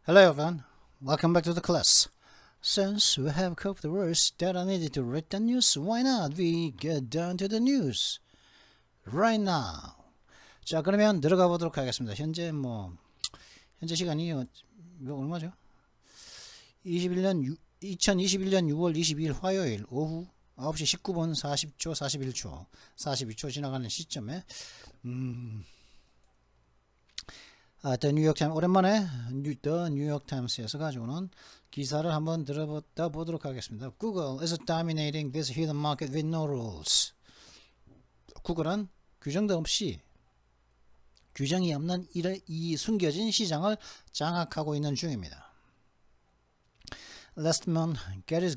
Hello everyone, welcome back to the class. Since we have covered the words that are needed to read the news, why not we get down to the news right now. 자, 그러면 들어가 보도록 하겠습니다. 현재 시간이 얼마죠? 2021년 6월 22일 화요일 오후 9시 19분 40초, 41초, 42초 지나가는 시점에 The New York Times, 오랜만에 The New York Times에서 가져오는 기사를 한번 들어보다 보도록 하겠습니다. Google is dominating this hidden market with no rules. 구글은 규정도 없이 규정이 없는 이 숨겨진 시장을 장악하고 있는 중입니다. Last month, Gary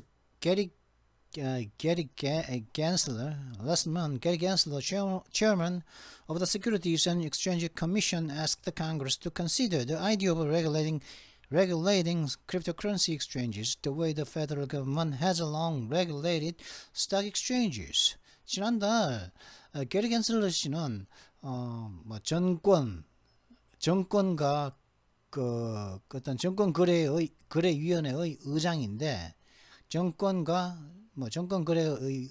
Gensler, chairman of the Securities and Exchange Commission, asked the Congress to consider the idea of regulating cryptocurrency exchanges the way the federal government has long regulated stock exchanges. 지난달 게리 겐슬러 씨는 정권과 어떤 정권거래위원회의 의장인데 정권거래의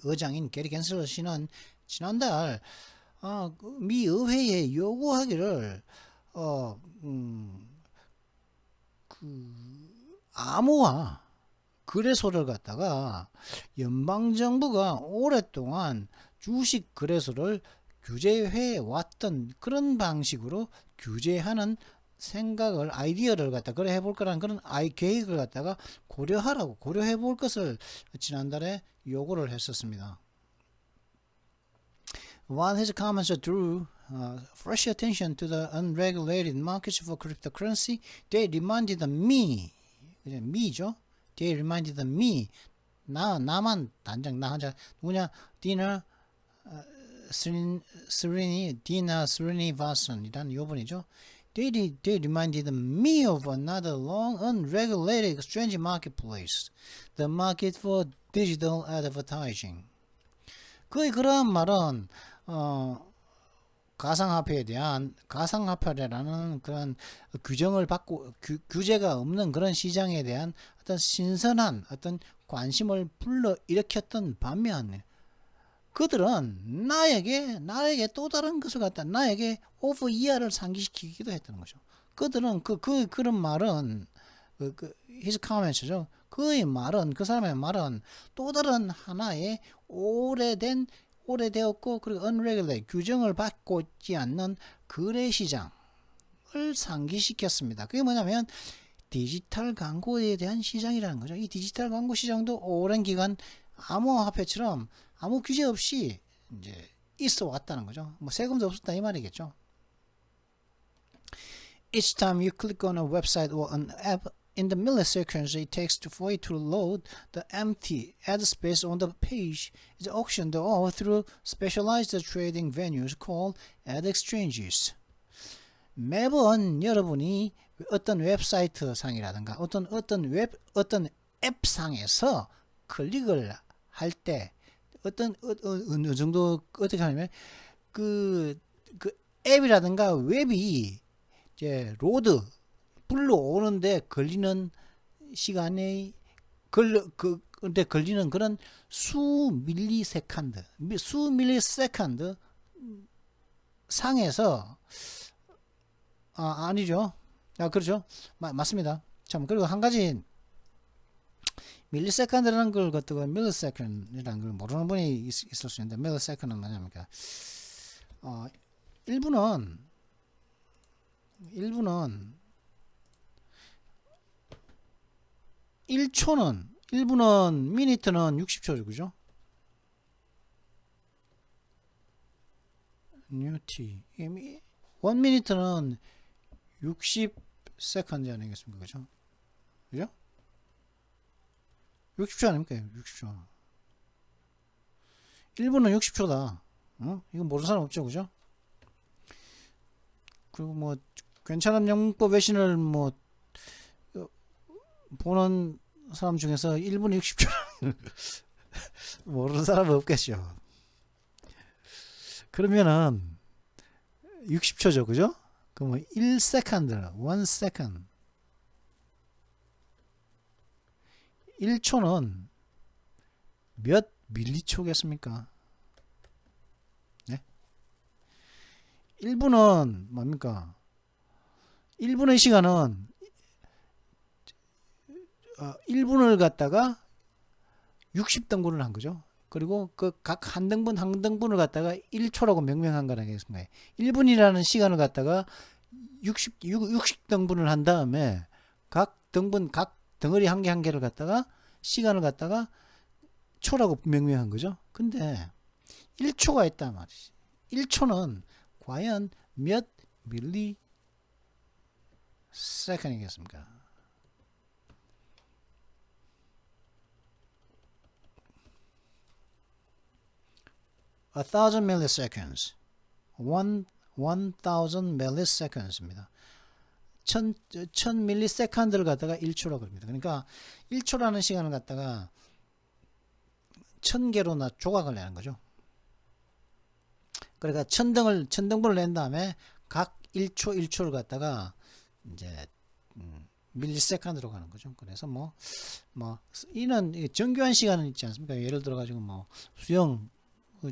의장인 게리 겐슬러 씨는 지난달 미 의회에 요구하기를 암호화 거래소를 갖다가 연방정부가 오랫동안 주식 거래소를 규제해 왔던 그런 방식으로 규제하는 아이디어를 갖다 그래 해볼 거라는 그런 계획을 갖다가 고려해 볼 것을 지난달에 요구를 했었습니다. While his comments drew fresh attention to the unregulated markets for cryptocurrency, they reminded me, me죠? They reminded me, 나만 단장 나 혼자 누구냐? Dina Srinivasan이라는 요분이죠. They reminded me of another long unregulated exchange marketplace, the market for digital advertising. 그러한 말은 가상화폐라는 그런 규정을 받고 규제가 없는 그런 시장에 대한 어떤 신선한 어떤 관심을 불러일으켰던 반면 그들은 나에게 또 다른 것을 갖다 나에게 오브 이하를 상기시키기도 했다는 거죠. 그들은 그런 말은 his comments죠. 그 사람의 말은 또 다른 하나의 오래되었고 그리고 unregulated 규정을 받고 있지 않는 거래 시장을 상기시켰습니다. 그게 뭐냐면 디지털 광고에 대한 시장이라는 거죠. 이 디지털 광고 시장도 오랜 기간 암호화폐처럼 아무 규제 없이 이제 있어 왔다는 거죠. 세금도 없었다 이 말이겠죠. Each time you click on a website or an app, in the milliseconds it takes for it to load, the empty ad space on the page is auctioned off through specialized trading venues called ad exchanges. 매번 여러분이 어떤 웹사이트 상이라든가 어떤 앱 상에서 클릭을 할 때 어느 정도 어떻게 하냐면 그 앱이라든가 웹이 이제 불러오는데 걸리는 시간에 걸리는 그런 수 밀리세컨드 상에서 아니죠. 그렇죠. 맞습니다. 참 그리고 한 가지 밀리세컨드라는 걸 갖다가 밀리세컨이라는 걸 모르는 분이 있을 수 있는데 밀리세컨은 뭐냐니까 1분은 1분은 미니트는 60초죠. 그죠? 뉴티 1미니트는 60세컨드 아니겠습니까? 그죠? 60초 아닙니까? 60초. 1분은 60초다. 이거 모르는 사람 없죠, 그죠? 그리고 괜찮은 영문법 외신을 보는 사람 중에서 1분 60초 모르는 사람은 없겠죠. 그러면은 60초죠, 그죠? 그럼 1세컨드, 1세컨드 1초는 몇 밀리초겠습니까? 네? 1분은 뭡니까? 1분의 시간은 1분을 갖다가 60등분을 한 거죠. 그리고 그 각 한 등분 한 등분을 갖다가 1초라고 명명한 거라겠습니다. 1분이라는 시간을 갖다가 60등분을 한 다음에 각 등분 각 덩어리 한 개 한 개를 갖다가 시간을 갖다가 초라고 명명한 거죠. 근데 1초가 있단 말이지. 1초는 과연 몇 밀리 세컨이겠습니까? 1000 milliseconds, 1000 milliseconds입니다. 1000 밀리세컨드를 갖다가 1초라고 합니다. 그러니까 1초라는 시간을 갖다가 1000개로 조각을 내는 거죠. 그러니까 1000등분을 낸 다음에 각 1초 1초를 갖다가 이제 밀리세컨드로 가는 거죠. 그래서 이는 정교한 시간은 있지 않습니까? 예를 들어 가지고 수영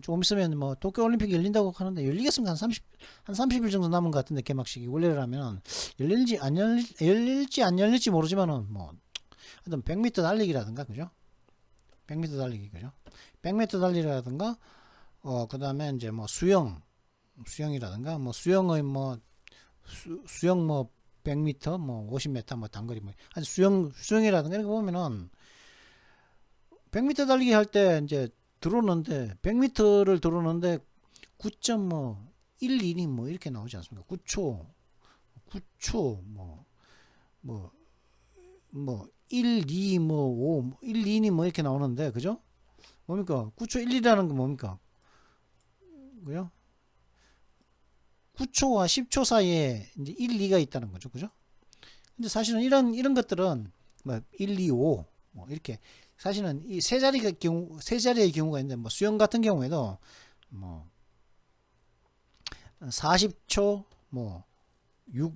조금 있으면 도쿄올림픽이 열린다고 하는데 열리겠습니까? 한 30일 정도 남은 것 같은데 개막식이 원래라면 열릴지 안 열릴지 모르지만은 하여튼 100m 달리기라든가 그죠? 100m 달리기 그죠? 100m 달리기라든가 그 다음에 이제 수영이라든가 수영의 수영 100m 50m 단거리 수영이라든가 이렇게 보면은 100m 달리기 할 때 이제 들어오는데 100m를 들어오는데 9.12니 이렇게 나오지 않습니까? 9초 1, 2, 5, 1, 2니 이렇게 나오는데 그죠? 뭡니까? 9초 1이라는 건 뭡니까? 그죠? 9초와 10초 사이에 이제 1, 2가 있다는 거죠. 그죠? 근데 사실은 이런 것들은 1, 2, 5 이렇게 사실은 이 세 자리의 경우가 있는데 수영 같은 경우에도 40초 6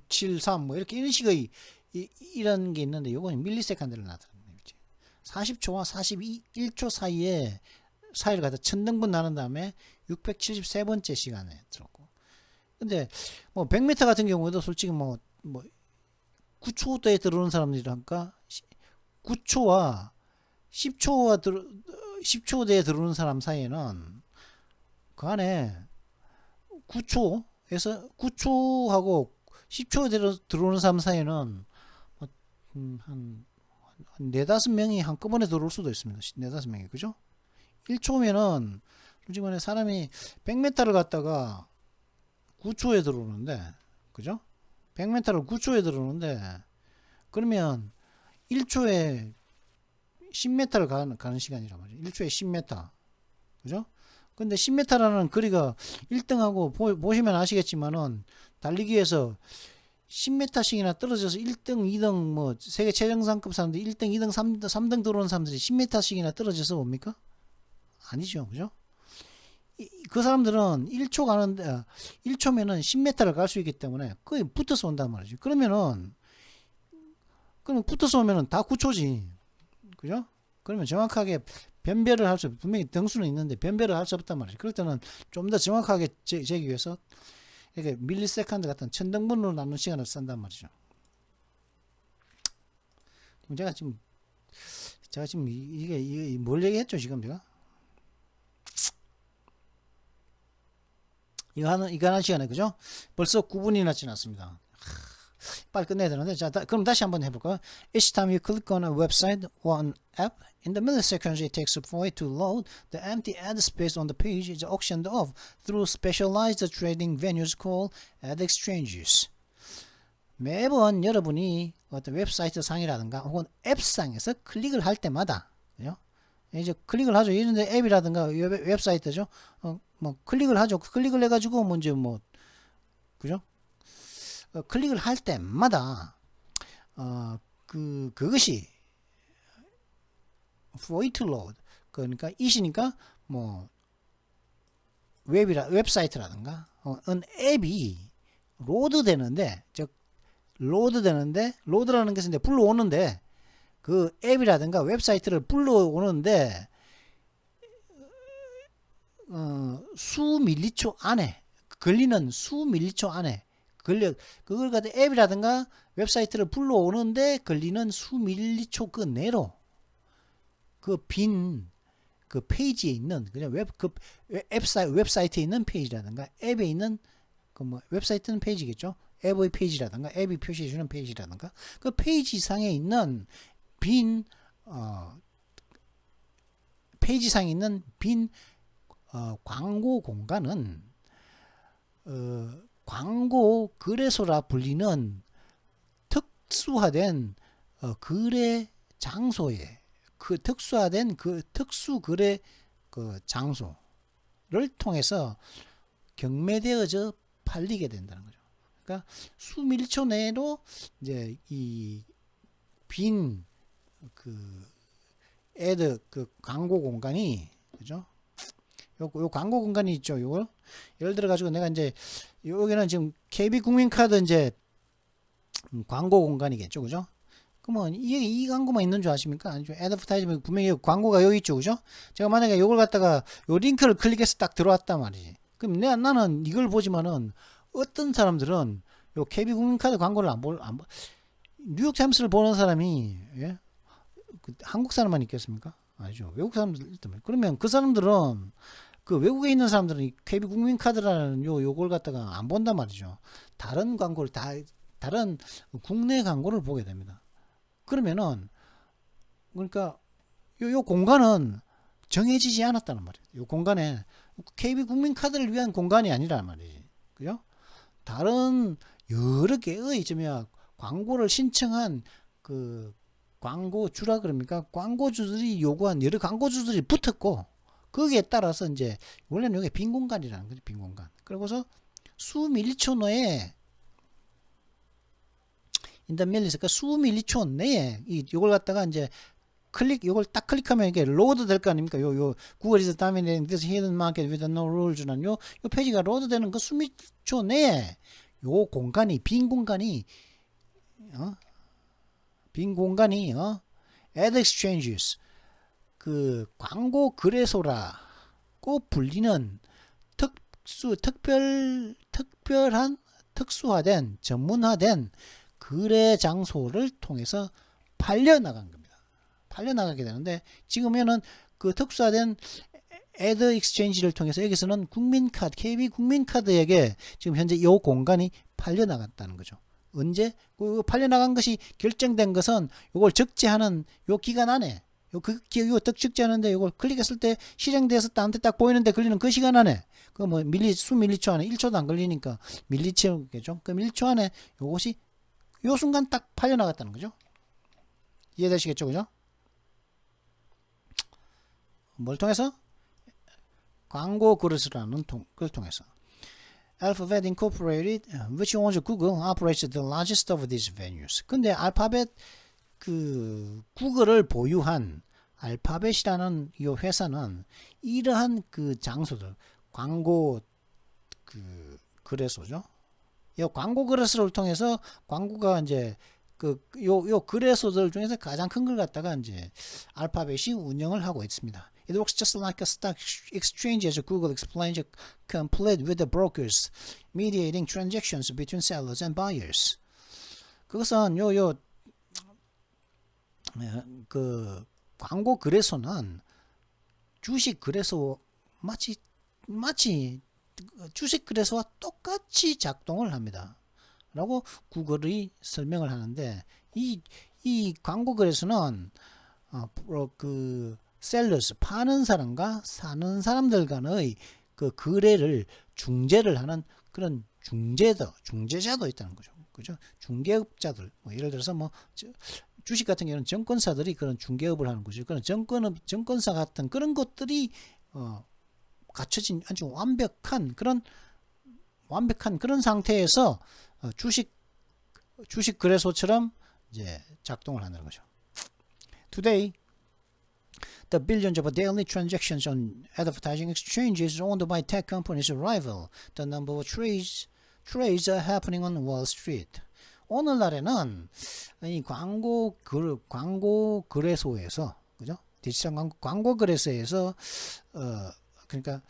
7 3 이렇게 이런 식의 이런 게 있는데 요거는 밀리세컨드를 나타냅니다. 40초와 41초 사이를 갖다 1000등분 나눈 다음에 673번째 시간에 들었고, 근데 100m 같은 경우에도 솔직히 9초대에 들어오는 사람들이랄까 9초와 10초대에 들어오는 사람 사이에는 그 안에 9초하고 10초에 들어오는 사람 사이에는 한 4-5명이 한꺼번에 들어올 수도 있습니다. 4-5명이 그죠? 1초면은 솔직히 말해 사람이 100m를 갔다가 9초에 들어오는데 그죠? 100m를 9초에 들어오는데 그러면 1초에 10m를 가는 시간이란 말이에요. 1초에 10m. 그죠? 근데 10m라는 거리가 1등하고 보시면 아시겠지만은 달리기에서 10m씩이나 떨어져서 1등, 2등 세계 최정상급 사람들 1등, 2등, 3등 들어오는 사람들이 10m씩이나 떨어져서 뭡니까? 아니죠. 그죠? 그 사람들은 1초 가는데 1초면은 10m를 갈 수 있기 때문에 거의 붙어서 온단 말이죠. 그럼 붙어서 오면은 다 9초지. 그죠? 그러면 정확하게 변별을 할 수, 분명히 등수는 있는데 변별을 할 수 없단 말이죠. 그럴 때는 좀 더 정확하게 재기 위해서 이렇게 밀리세컨드 같은 1000등분으로 나눈 시간을 쓴단 말이죠. 제가 지금 이게 뭘 얘기했죠, 지금 제가? 이거 하는 시간에, 그죠? 벌써 9분이나 지났습니다. 빨리 끝내야 되는데, 자, 그럼 다시 한번 해볼까요? Each time you click on a website or an app, in the milliseconds it takes for it to load, the empty ad space on the page is auctioned off through specialized trading venues called ad exchanges. 매번 여러분이 어떤 웹사이트 상이라든가 혹은 앱상에서 클릭을 할 때마다, 그죠? 이제 클릭을 하죠. 이런데 앱이라든가 웹사이트죠. 클릭을 하죠. 클릭을 해가지고 그죠? 클릭을 할 때마다 그것이 for it to load, 그러니까 it이니까 웹사이트라든가 앱이 로드되는데, 로드라는 것은 불러오는데 그 앱이라든가 웹사이트를 불러오는데 수 밀리초 안에 걸리는 수 밀리초 안에 그걸 갖다 앱이라든가 웹사이트를 불러오는데 걸리는 수 밀리초 그 내로 그 페이지에 있는 그냥 웹사이트에 있는 페이지라든가 앱에 있는 그 뭐 웹사이트는 페이지겠죠. 앱의 페이지라든가 앱이 표시해주는 페이지라든가 그 페이지상에 있는 페이지상에 있는 빈 광고 공간은 광고 거래소라 불리는 특수화된 거래 장소에 그 특수화된 그 특수 거래 그 장소를 통해서 경매되어져 팔리게 된다는 거죠. 그러니까 수밀초 내로 이제 이 빈 그 애드 그 광고 공간이 그죠? 요 광고 공간이 있죠. 요걸 예를 들어 가지고 내가 이제 여기는 지금 KB 국민카드 이제 광고 공간이겠죠. 그죠? 그러면 이 광고만 있는 줄 아십니까? 아니죠. 애드버타이즈먼트 분명히 광고가 여기 있죠. 그죠? 제가 만약에 요걸 갖다가 요 링크를 클릭해서 딱 들어왔단 말이지. 그럼 나는 이걸 보지만은 어떤 사람들은 요 KB 국민카드 광고를 안 뉴욕타임스를 보는 사람이 예? 한국 사람만 있겠습니까? 아니죠. 외국 사람들 때문에. 그러면 그 사람들은 그 외국에 있는 사람들은 이 KB 국민카드라는 요걸 갖다가 안 본단 말이죠. 다른 광고를 다른 국내 광고를 보게 됩니다. 그러면은 그러니까 요 공간은 정해지지 않았다는 말이에요. 요 공간에 KB 국민카드를 위한 공간이 아니란 말이지. 그죠? 다른 여러 개의 광고를 신청한 그 광고주라 그럽니까? 광고주들이 요구한 여러 광고주들이 붙었고 거기에 따라서 이제 원래는 여기 빈 공간이라는 거죠. 빈 공간. 그리고서 수 밀리초 내에 인더 밀리스 그러니까 수 밀리초 내에 요걸 갖다가 이제 요걸 딱 클릭하면 이게 로드 될 거 아닙니까? 요 Google is dominating this hidden market with no rules라는 요 페이지가 로드 되는 그 수 밀리초 내에 요 공간이 빈 공간이 ad exchanges 그 광고 거래소라고 불리는 특별한 특수화된 전문화된 거래 장소를 통해서 팔려나간 겁니다. 팔려나가게 되는데 지금에는 그 특수화된 ad exchange를 통해서 여기서는 국민카드, KB 국민카드에게 지금 현재 이 공간이 팔려나갔다는 거죠. 언제? 그 팔려나간 것이 결정된 것은 요걸 적재하는 요 기간 안에 요 적재하는데 요걸 클릭했을 때 실행돼서 나한테 딱 보이는데 걸리는 그 시간 안에 그 뭐 수 밀리초 안에 1초도 안 걸리니까 밀리초겠죠. 그럼 1초 안에 요것이 요 순간 딱 팔려나갔다는 거죠. 이해되시겠죠? 그죠? 뭘 통해서? 광고 거래소라는 걸 통해서. Alphabet Incorporated, which owns Google, operates the largest of these venues. 근데 알파벳 그 구글을 보유한 알파벳이라는 이 회사는 이러한 그 장소들, 광고 그 거래소죠. 이 광고 거래소를 통해서 광고가 이제 요 거래소들 중에서 가장 큰 걸 갖다가 이제 알파벳이 운영을 하고 있습니다. It works just like a stock exchange, as Google explains, complete with the brokers mediating transactions between sellers and buyers. 그것은 그 광고 거래소는 주식 거래소 마치 주식 거래소와 똑같이 작동을 합니다. 라고 구글이 설명을 하는데 이 광고 거래소는 그 셀러스 파는 사람과 사는 사람들 간의 그 거래를 중재를 하는 그런 중재자도 있다는 거죠. 그죠? 중개업자들 뭐 예를 들어서 뭐 주식 같은 경우는 증권사들이 그런 중개업을 하는 거죠. 그런 증권사 같은 그런 것들이 갖춰진 아주 완벽한 그런 상태에서 주식 거래소처럼 이제 작동을 하는 거죠. Today, the billions of daily transactions on advertising exchanges owned by tech companies rival the number of trades are happening on Wall Street. 오늘날에는 이 광고 거래소에서, 그죠? 디지털 광고 거래소에서 그러니까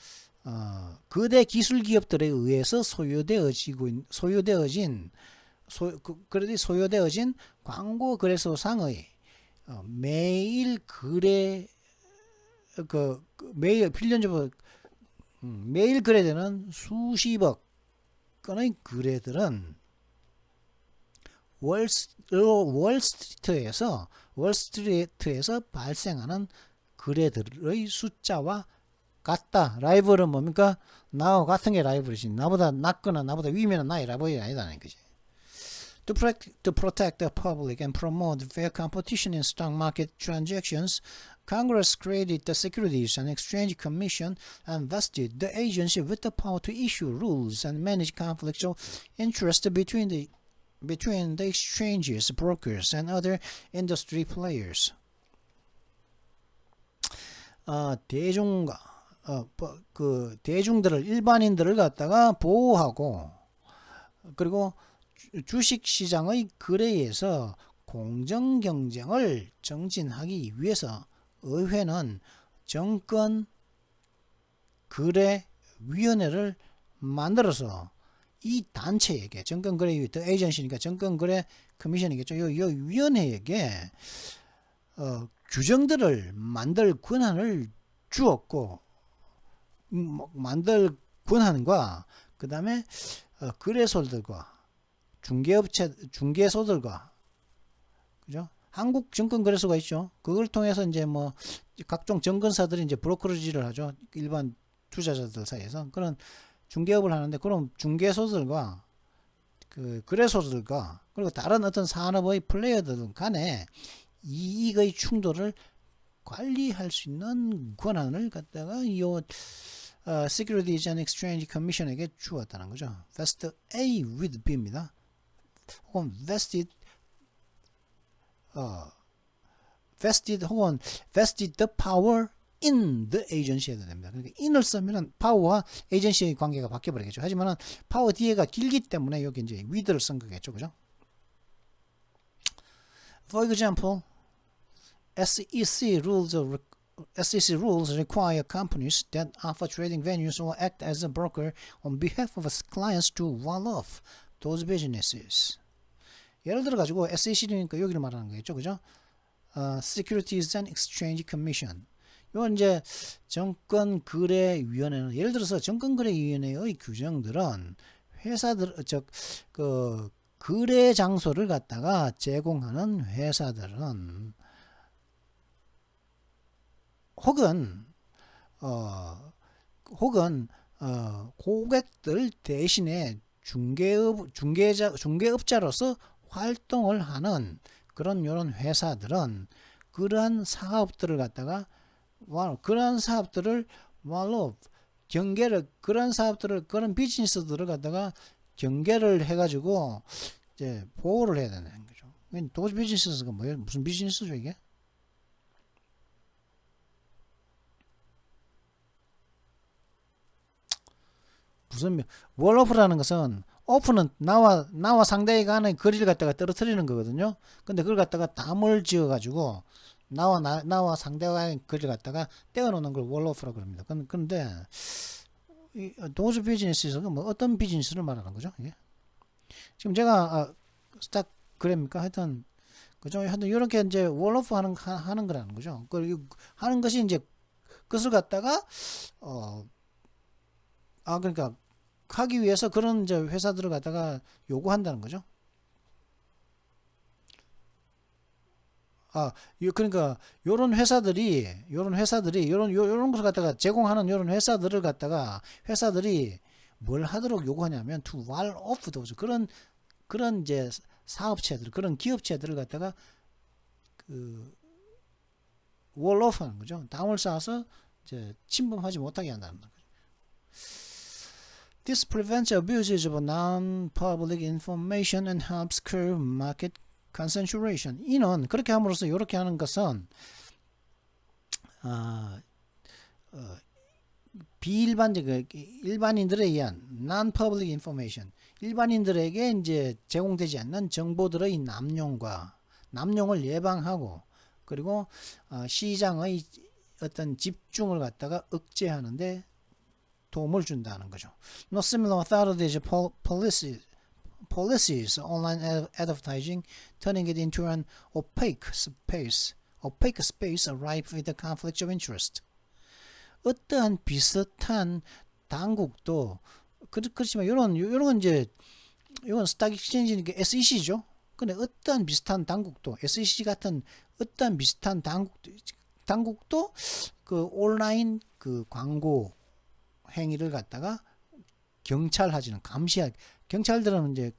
거대 기술 기업들에 의해서 소유되어진 광고 거래소상의 매일 거래 매일 필연적으로 매일 거래되는 수십억 건의 거래들은 월스트리트에서 발생하는 거래들의 숫자와 같다. 라이벌은 뭡니까? 나와 같은 게 라이벌이지. 나보다 낮거나 나보다 위면은 나의 라이벌이 아니다는 거지. To protect the public and promote fair competition in stock market transactions, Congress created the Securities and Exchange Commission and vested the agency with the power to issue rules and manage conflicts of interest between the exchanges, brokers, and other industry players. 대중들을 일반인들을 갖다가 보호하고 그리고 주식시장의 거래에서 공정 경쟁을 정진하기 위해서 의회는 정권거래위원회를 만들어서 이 단체에게 정권거래위원회 에이전시니까 정권거래 커미션이겠죠. 이 위원회에게 규정들을 만들 권한을 주었고 만들 권한과 그 다음에 거래소들과 중개소들과 그죠? 한국 증권거래소가 있죠. 그걸 통해서 이제 뭐 각종 증권사들이 이제 브로커리지를 하죠. 일반 투자자들 사이에서 그런 중개업을 하는데 그럼 중개소들과 그 거래소들과 그리고 다른 어떤 산업의 플레이어들 간에 이익의 충돌을 관리할 수 있는 권한을 갖다가 이 Securities and Exchange Commission에게 주었다는 거죠. Vest A with B입니다. 혹은 vested the power in the agency 해도 됩니다. 그러니까 in을 쓰면은 power와 agency의 관계가 바뀌어버리겠죠. 하지만은 power 뒤에가 길기 때문에 여기 이제 with를 쓴 거겠죠. 그죠? For example, SEC rules require companies that offer trading venues or act as a broker on behalf of clients to wall off those businesses. 예를 들어 가지고 SEC니까 여기를 말하는 거겠죠, 그죠? Securities and Exchange Commission. 이건 이제 정권거래위원회는 예를 들어서 정권거래위원회의 규정들은 회사들 그 거래 장소를 갖다가 제공하는 회사들은 혹은 고객들 대신에 중개업자로서 활동을 하는 요런 회사들은 그러한 사업들을 갖다가 그런 사업들을 그런 비즈니스들을 갖다가 경계를 해가지고 이제 보호를 해야 되는 거죠. 도시 비즈니스가 뭐예요? 무슨 비즈니스죠 이게? 무슨 월오프라는 것은 오프는 나와 상대가 간의 거리를 갖다가 떨어뜨리는 거거든요. 근데 그걸 갖다가 담을 지어 가지고 나와 상대가 간의 거리를 갖다가 떼어놓는 걸 월오프라고 합니다. 근데 도시 비즈니스에서 뭐 어떤 비즈니스를 말하는 거죠? 이게? 지금 제가 스탁 그래입니까? 하여튼 그죠? 하여튼 이렇게 이제 월오프 하는 거라는 거죠. 하는 것이 이제 그것을 갖다가 그러니까 하기 위해서 그런 이제 회사들을 갖다가 요구한다는 거죠. 그러니까 요런 회사들이 요런 것을 갖다가 제공하는 요런 회사들을 갖다가 회사들이 뭘 하도록 요구하냐면 to wall off those 그런 이제 사업체들 그런 기업체들을 갖다가 wall off 하는 거죠. 담을 쌓아서 이제 침범하지 못하게 한다는 거죠. This prevents abuses of non-public information and helps curb market concentration. 이는 그렇게 함으로써 이렇게 하는 것은 일반인들에 의한 non-public information, 일반인들에게 이제 제공되지 않는 정보들의 남용과 남용을 예방하고 그리고 시장의 어떤 집중을 갖다가 억제하는데 도움을 준다는 거죠. No similar authorities policies online advertising, turning it into an opaque space rife with conflicts of interest. 어떠한 비슷한 당국도 그렇지만 이런 이제 이건 스탁 익스체인지니까 SEC죠. 근데 어떠한 비슷한 당국도 SEC 같은 어떠한 비슷한 당국도 그 온라인 그 광고 행위를 갖다가 경찰들은 이제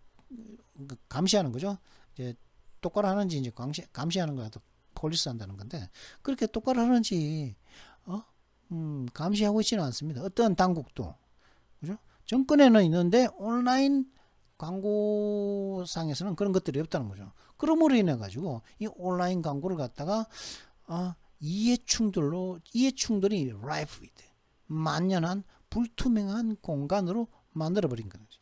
감시하는 거죠. 이제 똑바로 하는지 이제 감시하는 거라도 폴리스 한다는 건데 그렇게 똑바로 하는지 감시하고 있지는 않습니다. 어떤 당국도 그죠? 정권에는 있는데 온라인 광고상에서는 그런 것들이 없다는 거죠. 그러므로 인해 가지고 이 온라인 광고를 갖다가 이해충돌이 rife with 만연한 불투명한 공간으로 만들어 버린 거죠.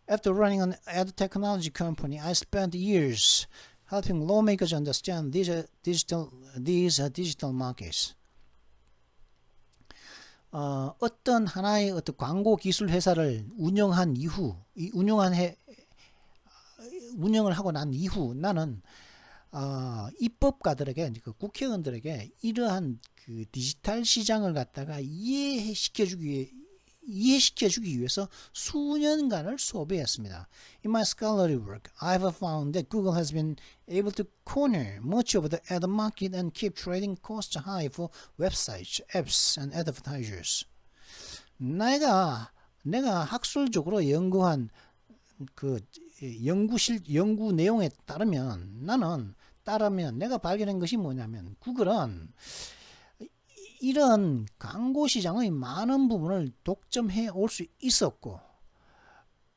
After running an ad technology company, I spent years helping lawmakers understand these digital markets. 어떤 하나의 어떤 광고 기술 회사를 운영을 하고 난 이후 나는 입법가들에게 그 국회의원들에게 이러한 그 디지털 시장을 갖다가 이해시켜주기 위해서 수년간을 수업했습니다. In my scholarly work, I've found that Google has been able to corner much of the ad market and keep trading costs high for websites, apps, and advertisers. 내가 학술적으로 연구한 그 연구 내용에 따르면 내가 발견한 것이 뭐냐면 구글은 이런 광고 시장의 많은 부분을 독점해 올 수 있었고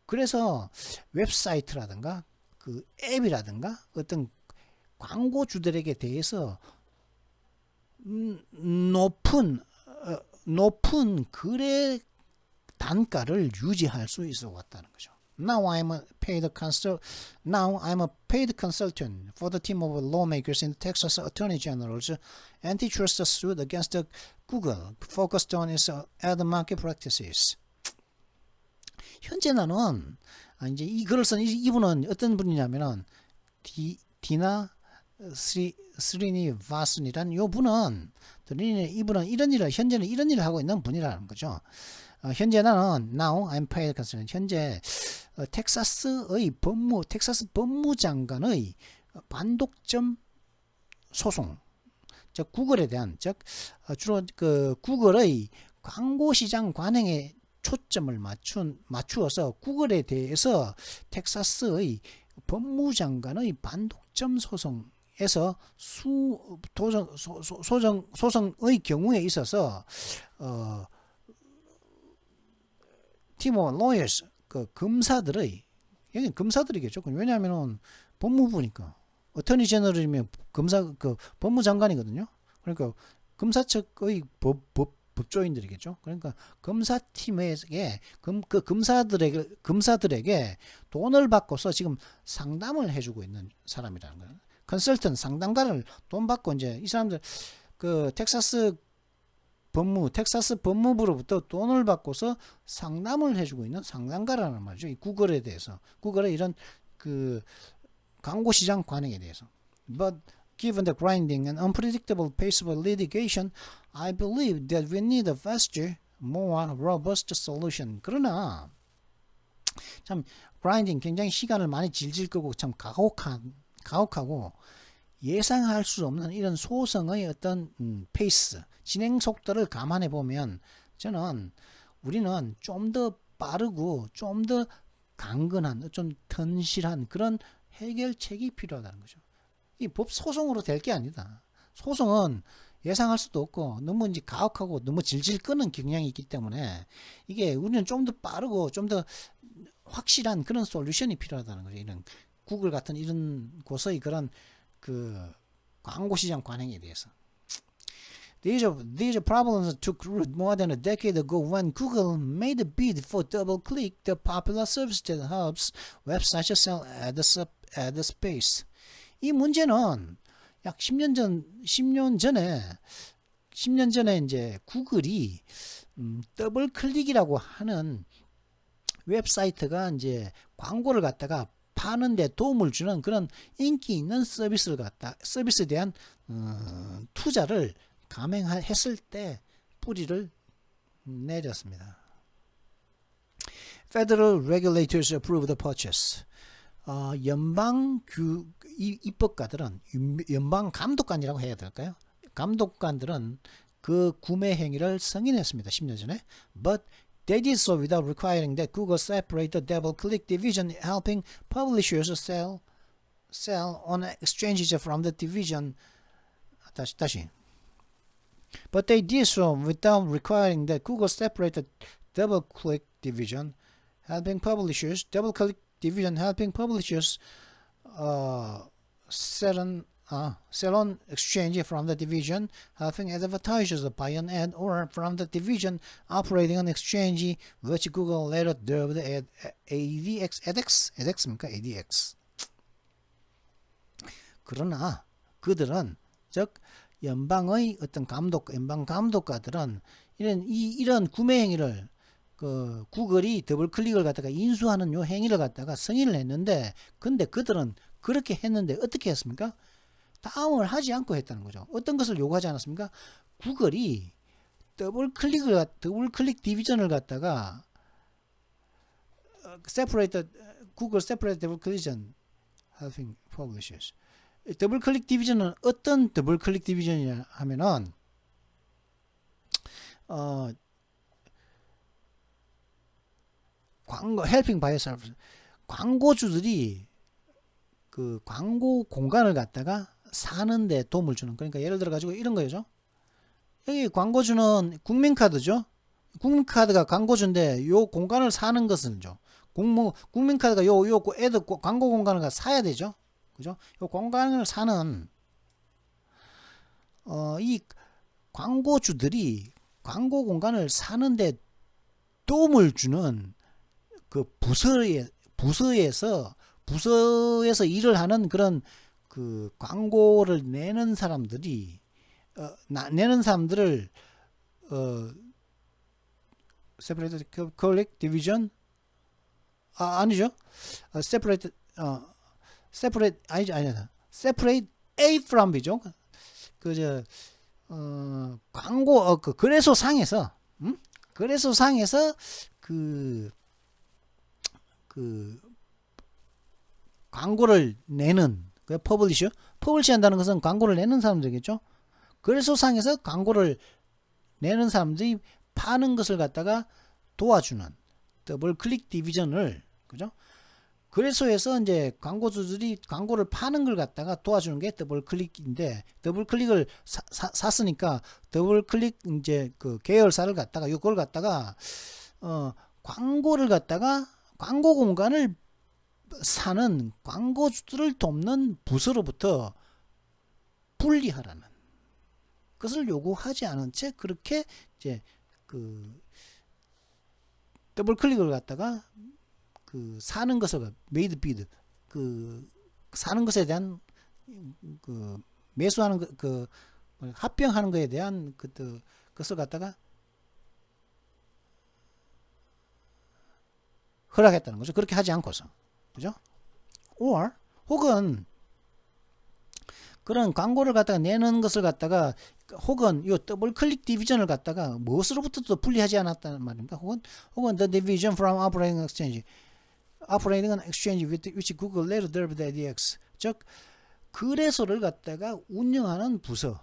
그래서 웹사이트라든가 그 앱이라든가 어떤 광고주들에게 대해서 높은 거래 단가를 유지할 수 있어 왔다는 거죠. Now I'm a paid consultant for the team of lawmakers in the Texas Attorney General's antitrust suit against Google, focused on its ad market practices. 현재 나는 이제 이 글을 쓴 이분은 어떤 분이냐면은 디나 스리니바슨이란 요 분은 이분은 현재는 이런 일을 하고 있는 분이라는 거죠. 현재 나는 now I'm paid consultant 현재 텍사스 법무장관의 반독점 소송, 즉 구글에 대한 주로 그 구글의 광고 시장 관행에 초점을 맞추어서 구글에 대해서 텍사스의 법무장관의 반독점 소송에서 소송의 경우에 있어서 team of lawyers 그 검사들의 여기 검사들이겠죠. 왜냐하면은 법무부니까 어터니 제너럴이면 법무장관이거든요. 그러니까 검사 측의 법조인들이겠죠. 그러니까 검사팀에게 그 검사들에게 돈을 받고서 지금 상담을 해주고 있는 사람이라는 거예요. 컨설턴 상담가를 돈 받고 이제 이 사람들 그 텍사스 법무부로부터 돈을 받고서 상담을 해주고 있는 상담가라는 말이죠. 이 구글에 대해서, 구글의 이런 그 광고 시장 관행에 대해서. But given the grinding and unpredictable pace of litigation, I believe that we need a faster, more robust solution. 그러나 참 grinding 굉장히 시간을 많이 질질 끌고 참 가혹하고 예상할 수 없는 이런 소송의 어떤 페이스, 진행 속도를 감안해 보면 우리는 좀 더 빠르고 좀 더 강건한, 좀 튼실한 그런 해결책이 필요하다는 거죠. 이 법 소송으로 될 게 아니다. 소송은 예상할 수도 없고 너무 이제 가혹하고 너무 질질 끄는 경향이 있기 때문에 이게 우리는 좀 더 빠르고 좀 더 확실한 그런 솔루션이 필요하다는 거죠. 이런 구글 같은 이런 곳의 그런 그 광고 시장 관행에 대해서. These problems took root more than a decade ago when Google made a bid for DoubleClick, the popular service that helps websites sell ad space. 이 문제는 약 10년 전에 이제 구글이 더블 클릭이라고 하는 웹사이트가 이제 광고를 갖다가 파는데 도움을 주는 그런 인기 있는 서비스에 대한 투자를 감행했을 때 뿌리를 내렸습니다. Federal regulators approve the purchase. 연방 입법가들은 연방 감독관이라고 해야 될까요? 감독관들은 그 구매 행위를 승인했습니다. 10년 전에. But they did so without requiring that Google separate the double-click division, helping publishers sell on exchanges from the division. 다시. But they did so without requiring that Google separate the double-click division, helping publishers sell on exchange from the division, helping advertisers buy an ad, or from the division operating an exchange, which Google later dubbed ADX. 그러나 그들은 즉 연방의 어떤 연방 감독가들은 이런 구매 행위를 구글이 더블 클릭을 갖다가 인수하는 요 행위를 갖다가 승인을 했는데, 근데 그들은 그렇게 했는데 어떻게 했습니까? 다음을 하지 않고 했다는 거죠. 어떤 것을 요구하지 않았습니까? 구글이 더블 클릭 디비전을 갖다가 Google separate double division helping publishers. 더블 클릭 디비전은 어떤 더블 클릭 디비전이냐 하면은 helping buyer service. 광고주들이 그 광고 공간을 갖다가 사는데 도움을 주는, 그러니까 예를 들어 가지고 이런 거죠. 여기 광고주는 국민카드죠. 국민카드가 광고주인데 요 공간을 사는 것은 국민카드가 요 광고 공간을 사야 되죠. 그죠? 요 공간을 사는 이 광고주들이 광고 공간을 사는데 도움을 주는 그 부서에서 일을 하는 그런 그 광고를 내는 사람들을 separate click division 아니죠. separate A from B죠. 광고 거래소상에서 광고를 내는 퍼블리셔, 한다는 것은 광고를 내는 사람들이겠죠. 거래소상에서 광고를 내는 사람들이 파는 것을 갖다가 도와주는 더블 클릭 디비전을, 그죠? 거래소에서 이제 광고주들이 광고를 파는 걸 갖다가 도와주는 게 더블 클릭인데, 더블 클릭을 샀으니까 더블 클릭 이제 그 계열사를 갖다가 이걸 갖다가 광고를 갖다가 광고 공간을 사는 광고주들을 돕는 부서로부터 분리하라는 것을 요구하지 않은 채 그렇게 이제 그 더블 클릭을 갖다가 그 사는 것을 메이드 비드 그 사는 것에 대한 그 매수하는 그 합병하는 것에 대한 그것을 갖다가 허락했다는 거죠. 그렇게 하지 않고서. 그죠? 혹은 그런 광고를 갖다가 내는 것을 갖다가 혹은 이 더블 클릭 디비전을 갖다가 무엇으로부터도 분리하지 않았다는 말입니까? 혹은 the division from operating an exchange with which Google later dubbed ADX. 즉 거래소를 갖다가 운영하는 부서.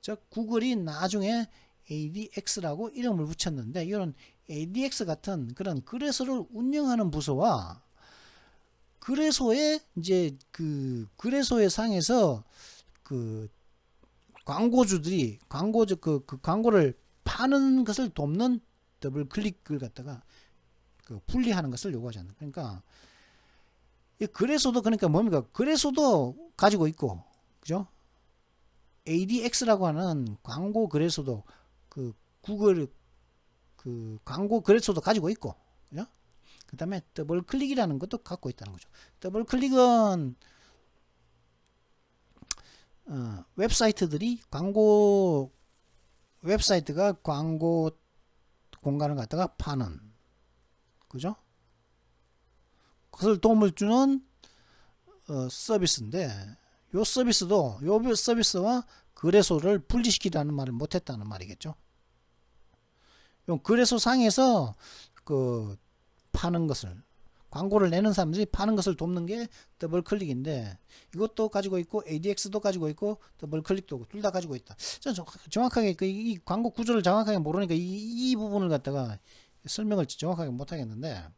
즉 구글이 나중에 ADX라고 이름을 붙였는데, 이런 ADX 같은 그런 거래소를 운영하는 부서와 거래소의 이제 그 거래소의 상에서 그 광고주들이 광고를 파는 것을 돕는 더블 클릭을 갖다가 그 분리하는 것을 요구하지 않는. 그러니까 이 거래소도 그러니까 뭡니까? 거래소도 가지고 있고, 그죠? ADX라고 하는 광고 거래소도 그 구글 그 광고 거래소도 가지고 있고, 그죠? 그 다음에 더블 클릭이라는 것도 갖고 있다는 거죠. 더블 클릭은 웹사이트들이 광고 웹사이트가 광고 공간을 갖다가 파는, 그죠? 그것을 도움을 주는 서비스인데, 요 서비스와 거래소를 분리시키라는 말을 못했다는 말이겠죠. 요 거래소 상에서 그 파는 것을, 광고를 내는 사람들이 파는 것을 돕는 게 더블 클릭인데, 이것도 가지고 있고 ADX도 가지고 있고 더블 클릭도 둘 다 가지고 있다. 저는 정확하게 이 광고 구조를 정확하게 모르니까 이 부분을 갖다가 설명을 정확하게 못 하겠는데,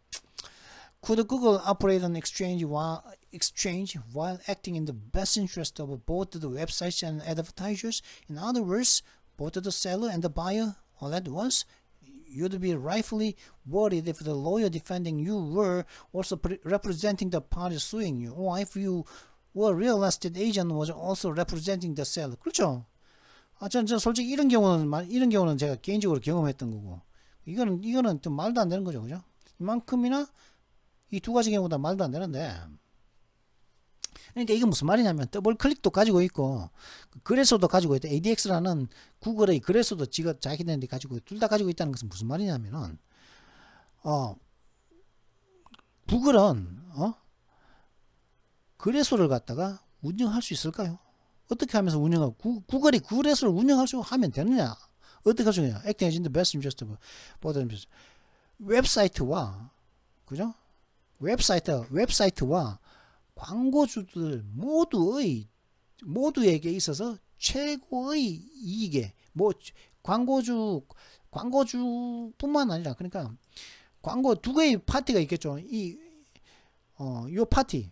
could Google operate an exchange while acting in the best interest of both the websites and advertisers? In other words, both the seller and the buyer all at once? You'd be rightfully worried if the lawyer defending you were also representing the party suing you, or if you were real estate agent was also representing the seller. 그렇죠? 전 솔직히 이런 경우는 제가 개인적으로 경험했던 거고, 이거는 좀 말도 안 되는 거죠, 그죠? 이만큼이나 이 두 가지 경우 다 말도 안 되는데, 그러니까 이게 무슨 말이냐면 더블 클릭도 가지고 있고 거래소도 가지고 있다. ADX라는 구글의 거래소도 자기네들이 가지고 있고, 둘 다 가지고 있다는 것은 무슨 말이냐면은 구글은 거래소를 갖다가 운영할 수 있을까요? 어떻게 하면서 운영하고, 구글이 거래소를 운영할 수 하면 되느냐? 어떻게 할 수 있느냐? Acting in the best interest of both interest. 웹사이트와, 그죠? 웹사이트와 광고주들 모두에게 있어서 최고의 이익에, 광고주뿐만 아니라, 그러니까 광고 두 개의 파티가 있겠죠. 요 파티,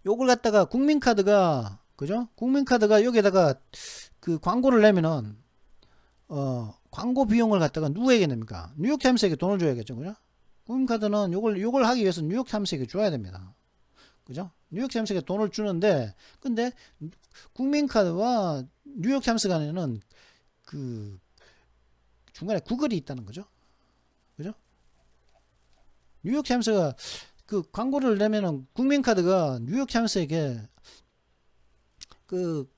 요걸 갖다가 국민카드가, 그죠? 국민카드가 여기에다가 그 광고를 내면은 광고 비용을 갖다가 누구에게 냅니까? 뉴욕타임스에게 돈을 줘야겠죠, 그죠? 국민카드는 요걸 하기 위해서 뉴욕타임스에게 줘야 됩니다. 그죠? 뉴욕타임스에게 돈을 주는데, 근데 국민카드와 뉴욕타임스 간에는 그 중간에 구글이 있다는 거죠. 그죠? 뉴욕타임스가 그 광고를 내면은 국민카드가 뉴욕타임스에게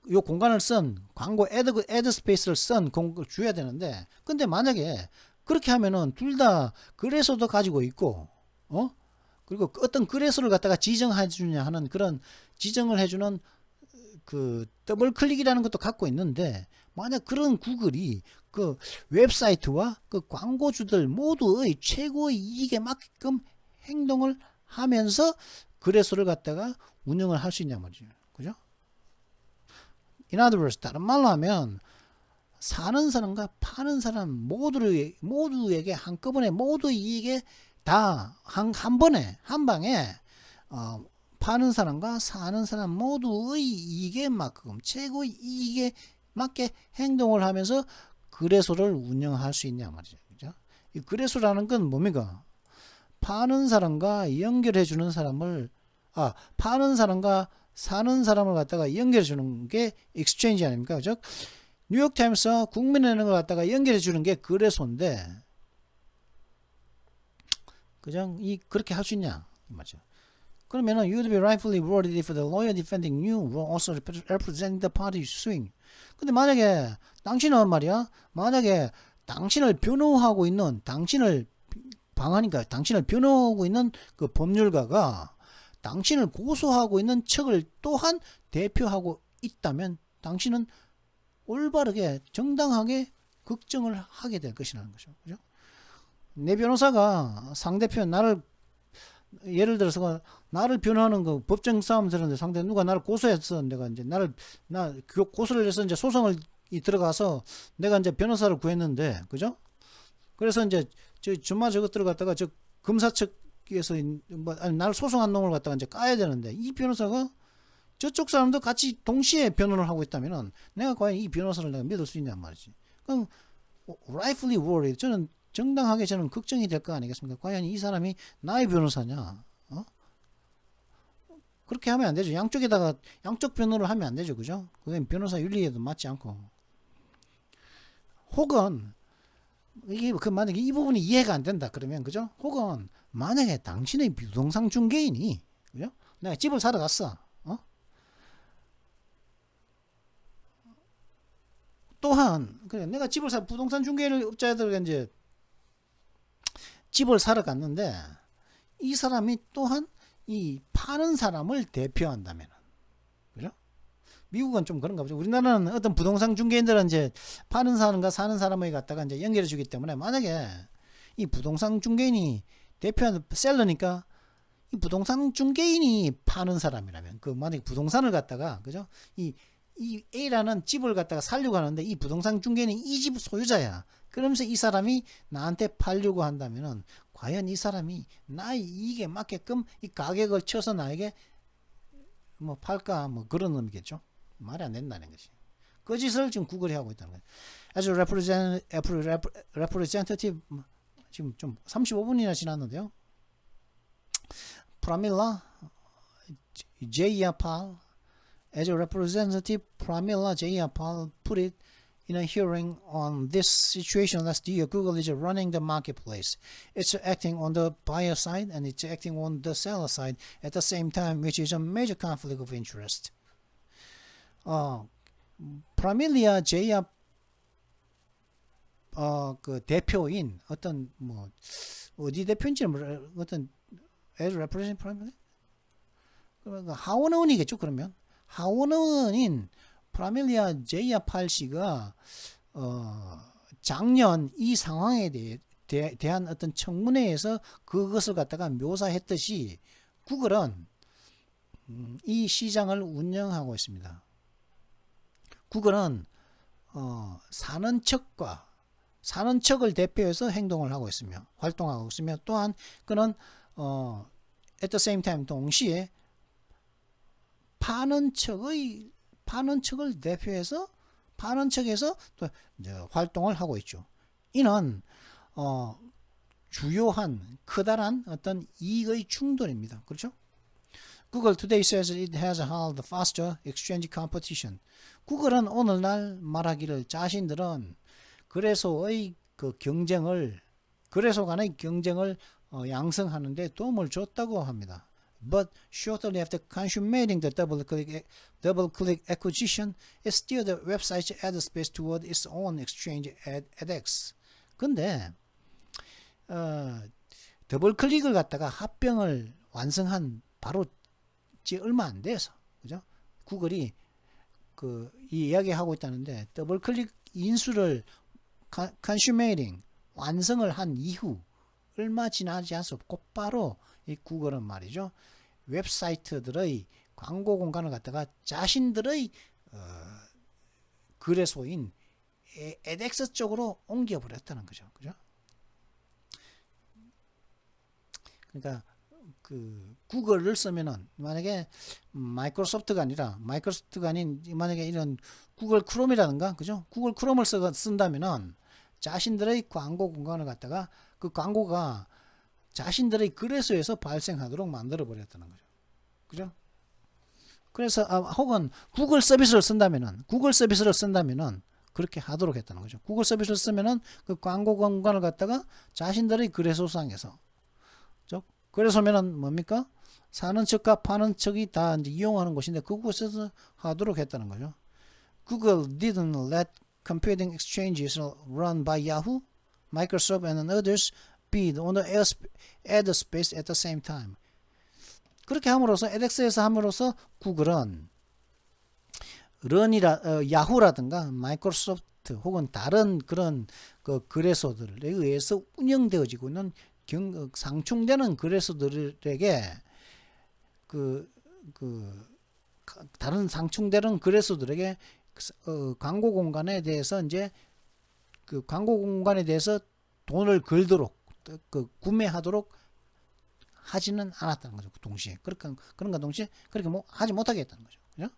요 공간을 쓴 광고 애드 스페이스를 쓴 공간을 줘야 되는데, 근데 만약에 그렇게 하면은 둘 다 거래소도 가지고 있고, 그리고 어떤 거래소를 갖다가 지정해 주냐 하는 그런 지정을 해주는 그 더블 클릭이라는 것도 갖고 있는데, 만약 그런 구글이 그 웹사이트와 그 광고주들 모두의 최고의 이익에 맞게끔 행동을 하면서 거래소를 갖다가 운영을 할 수 있냐 말이죠. 그죠? In other words, 다른 말로 하면 사는 사람과 파는 사람 모두에게 한꺼번에 모두의 이익에 다 한 번에 한 방에 파는 사람과 사는 사람 모두의 이익에 맞게끔 최고의 이익에 맞게 행동을 하면서 거래소를 운영할 수 있냐 말이죠. 그죠? 이 거래소라는 건 뭡니까? 파는 사람과 연결해 주는 사람을, 파는 사람과 사는 사람을 갖다가 연결해 주는 게 익스체인지 아닙니까? 그죠? 뉴욕타임스와 국민은행을 갖다가 연결해 주는 게 거래소인데, 그냥 그렇게 할 수 있냐 이 말이죠. 그러면은 you'd be rightfully worried if the lawyer defending you were also representing the party suing. 근데 만약에 당신은 말이야, 만약에 당신을 변호하고 있는, 당신을 변호하고 있는 그 법률가가 당신을 고소하고 있는 측을 또한 대표하고 있다면 당신은 올바르게 정당하게 걱정을 하게 될 것이라는 거죠. 그죠? 내 변호사가 상대편 예를 들어서 나를 변호하는 그 법정 싸움 들었는데 상대 누가 나를 고소해서 내가 이제 고소를 해서 이제 소송을 들어가서 내가 이제 변호사를 구했는데, 그죠? 그래서 이제 저것 들어갔다가 저 검사 측에서 나를 소송한 놈을 갖다가 이제 까야 되는데, 이 변호사가 저쪽 사람도 같이 동시에 변호를 하고 있다면은 내가 과연 이 변호사를 내가 믿을 수 있냔 말이지. 그럼 rightfully worried, 저는 정당하게 걱정이 될 거 아니겠습니까? 과연 이 사람이 나의 변호사냐? 그렇게 하면 안 되죠. 양쪽 변호를 하면 안 되죠. 그죠? 그건 변호사 윤리에도 맞지 않고. 혹은 만약에 이 부분이 이해가 안 된다 그러면, 그죠? 혹은 만약에 당신의 부동산 중개인이, 그죠? 내가 집을 사러 갔어. 또한 그래 내가 집을 사 부동산 중개업자들 이제 집을 사러 갔는데 이 사람이 또한 이 파는 사람을 대표한다면 그죠? 미국은 좀 그런가 보죠. 우리나라는 어떤 부동산 중개인들은 이제 파는 사람과 사는 사람을 갖다가 이제 연결해 주기 때문에 만약에 이 부동산 중개인이 대표하는 셀러니까 이 부동산 중개인이 파는 사람이라면 그 만약에 부동산을 갖다가 그죠? 이 A라는 집을 갖다가 살려고 하는데 이 부동산 중개인이 이 집 소유자야. 그러면서 이 사람이 나한테 팔려고 한다면은 과연 이 사람이 나의 이익에 맞게끔 이 가격을 쳐서 나에게 뭐 팔까 뭐 그런 의미겠죠. 말이 안 된다는 것이. 그 짓을 지금 구글이 하고 있다는 거예요. As a representative 지금 좀 35분이나 지났는데요. Pramila Jayapal as a representative, Pramila Jayapal put it in a hearing on this situation last year. Google is running the marketplace. It's acting on the buyer side and it's acting on the seller side at the same time, which is a major conflict of interest. 프라밀리아 제이아 그 대표인 어떤 뭐 어디 대표인지는 어떤 as representative 프라밀리 그러니까 하원의원이겠죠. 그러면 하원의원인 프라밀리아 제이아 팔씨가 작년 이 상황에 대한 어떤 청문회에서 그것을 갖다가 묘사했듯이 구글은 이 시장을 운영하고 있습니다. 구글은 사는 척을 대표해서 행동을 하고 있으며 활동하고 있으며 또한 그는 at the same time 동시에 파는 척을 대표해서 파는 척에서 또 활동을 하고 있죠. 이는 주요한 커다란 어떤 이익의 충돌입니다. 그렇죠? Google today says it has held faster exchange competition. 구글은 오늘날 말하기를 자신들은 거래소의 그 경쟁을 거래소 간의 경쟁을 양성하는 데 도움을 줬다고 합니다. But shortly after consummating the double-click acquisition, it steered the website's ad space toward its own exchange edX. 근데 더블 클릭을 갖다가 합병을 완성한 바로 얼마 안 돼서 그죠? 구글이 이 이야기하고 있다는데 더블 클릭 인수를 consummating 완성을 한 이후 얼마 지나지 않아서 곧바로 이 구글은 말이죠. 웹사이트들의 광고 공간을 갖다가 자신들의 거래소인 edX 쪽으로 옮겨버렸다는 거죠. 그죠? 그러니까 그 구글을 쓰면은 만약에 마이크로소프트가 아닌 만약에 이런 구글 크롬이라든가 그죠? 구글 크롬을 쓴다면은 자신들의 광고 공간을 갖다가 그 광고가 자신들의 거래소에서 발생하도록 만들어 버렸다는 거죠. 그죠? 그래서 혹은 구글 서비스를 쓴다면은 그렇게 하도록 했다는 거죠. 구글 서비스를 쓰면은 그 광고 공간을 갖다가 자신들의 거래소상에서 거래소면은 뭡니까? 사는 척과 파는 척이 다 이제 이용하는 곳인데 그곳에서 하도록 했다는 거죠. Google didn't let competing exchanges run by Yahoo, Microsoft, and others bid on the ad space at the same time. 그렇게 함으로써 edX에서 함으로써 구글은 야후라든가 마이크로소프트 혹은 다른 그런 그 거래소들에 의해서 운영되어지고 있는 상충되는 거래소들에게 다른 상충되는 거래소들에게 광고 공간에 대해서 이제 그 광고 공간에 대해서 돈을 걸도록 구매하도록 하지는 않았다는 거죠. 동시에 그런가 동시에 그렇게 하지 못하게 했다는 거죠. 그죠?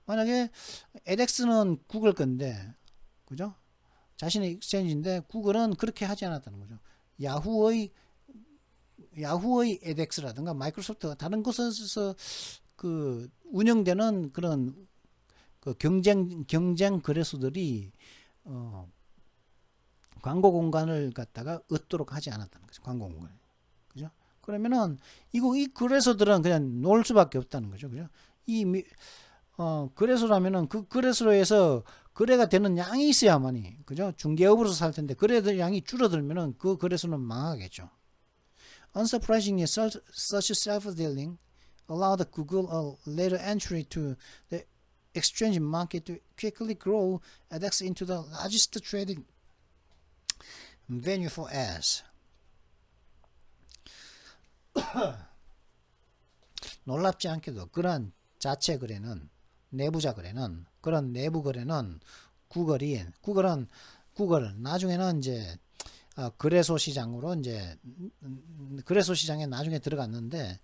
만약에 edX는 구글 건데 그죠? 자신의 익스체인지인데 구글은 그렇게 하지 않았다는 거죠. 야후의 edX라든가 마이크로소프트가 다른 곳에서 그 운영되는 그런 그 경쟁 거래소들이 광고 공간을 갖다가 얻도록 하지 않았다는 거죠. 광고 공간. 그죠? 그러면은 이 거래소들은 그냥 놀 수밖에 없다는 거죠. 그죠? 거래소라면은 그 거래소에서 거래가 되는 양이 있어야만이, 그죠? 중개업으로서 살 텐데 거래될 양이 줄어들면은 그 거래소는 망하겠죠. Unsurprisingly, such self-dealing allowed Google a later entry to the exchange market to quickly grow edX into the largest trading venue for ads. 놀랍지 않게도 그러한 자체 거래는, 내부자 거래는, 그런 내부 거래는 구글 나중에는 이제 거래소 시장으로 이제 거래소 시장에 나중에 들어갔는데,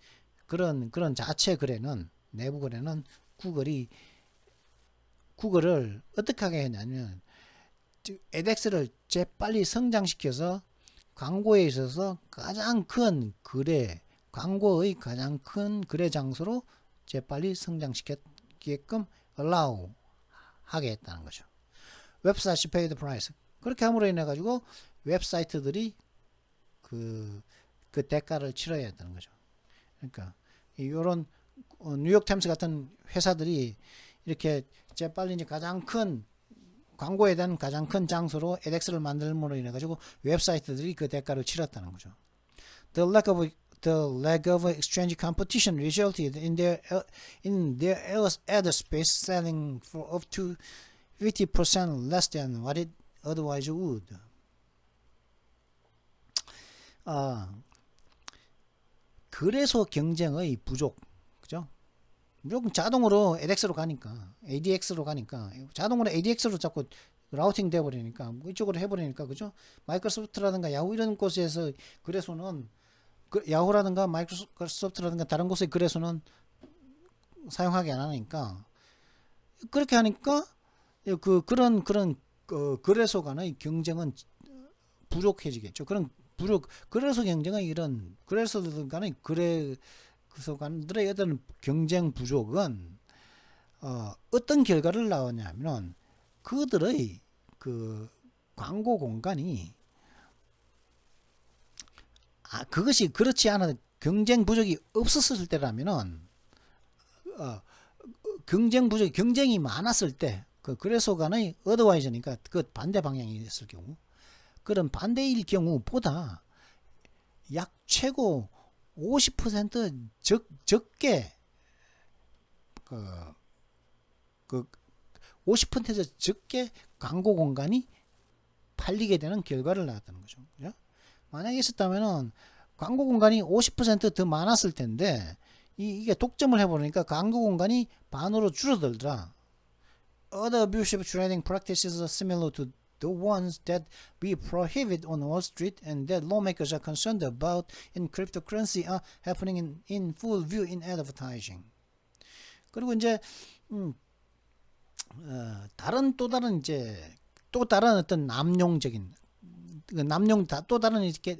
그런 자체 거래는, 내부 거래는 구글을 어떻게 하게 했냐면 edX를 재빨리 성장시켜서 광고에 있어서 가장 큰 거래, 광고의 가장 큰 거래 장소로 재빨리 성장시켰게끔 allow 하게 했다는 거죠. 웹사이트 paid price. 그렇게 함으로 인해 가지고 웹사이트들이 그 대가를 치러야 했다는 거죠. 그러니까 이런 뉴욕타임스 같은 회사들이 이렇게 재빨리 이제 가장 큰 광고에 대한 가장 큰 장소로 edX를 만들므로 인해 가지고 웹사이트들이 그 대가를 치렀다는 거죠. The lack of exchange competition resulted in their ad space selling for up to 50% less than what it otherwise would. 거래소 경쟁의 부족, 그죠? 무조건 자동으로 ADX로 가니까, 자동으로 ADX로 자꾸 라우팅 돼 버리니까, 이쪽으로 해 버리니까, 그죠? 마이크로소프트라든가 야후 이런 곳에서 거래소는, 야후라든가 마이크로소프트라든가 다른 곳의 거래소는 사용하게 안 하니까, 그렇게 하니까 그런 거래소 간의 경쟁은 부족해지겠죠. 그런 거래소 경쟁의 이런 거래소들 간의 거래소간들의 어떤 경쟁 부족은 어떤 결과를 나오냐면은 그들의 그 광고 공간이 그것이 그렇지 않아 경쟁 부족이 없었을 때라면은 경쟁이 많았을 때 그 거래소 간의 어드와이저니까 그 반대 방향이 있을 경우, 그런 반대일 경우보다 약 최고 50% 적게 50% 적게 광고 공간이 팔리게 되는 결과를 낳았다는 거죠. 그죠? 만약에 있었다면은 광고 공간이 50% 더 많았을 텐데 이게 독점을 해버리니까 광고 공간이 반으로 줄어들더라. Other abusive trading practices are similar to the ones that we prohibit on Wall Street and that lawmakers are concerned about in cryptocurrency are happening in full view in advertising. 그리고 이제 또 다른 어떤 남용적인 또 다른 이렇게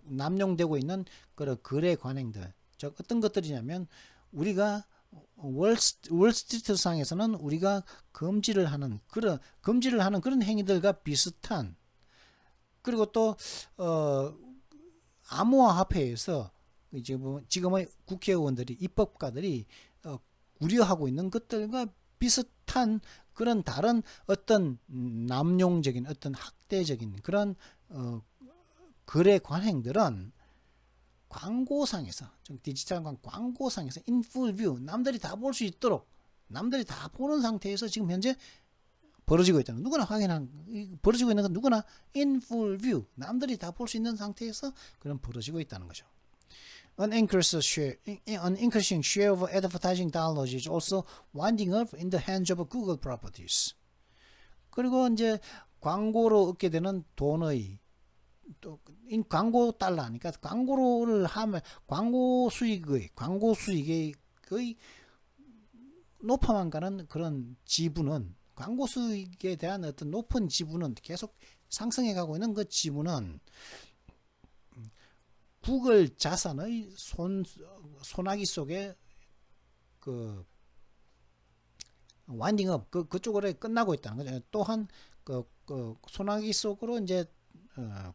남용되고 있는 그런 거래 관행들, 즉 어떤 것들이냐면 우리가 월스트리트 상에서는 우리가 금지를 하는 그런 행위들과 비슷한, 그리고 또 암호화폐에서 이제 지금의 국회의원들이 입법가들이 우려하고 있는 것들과 비슷한 그런 다른 어떤 남용적인 어떤 학대적인 그런 거래 관행들은 광고상에서, 디지털 광고상에서 in full view, 남들이 다 볼 수 있도록, 남들이 다 보는 상태에서 지금 현재 벌어지고 있다는, 벌어지고 있는 건 누구나 in full view, 남들이 다 볼 수 있는 상태에서 그런 벌어지고 있다는 거죠. An increasing share of advertising dollars is also winding up in the hands of Google properties. 그리고 이제 광고로 얻게 되는 돈의 또 광고 달러니까 광고를 하면 광고 수익의 높아만 가는 그런 지분은, 광고 수익에 대한 어떤 높은 지분은 계속 상승해 가고 있는 그 지분은 구글 자산의 소나기 속에 그 와인딩업 그쪽으로 끝나고 있다는 거죠. 또한 그 소나기 속으로 이제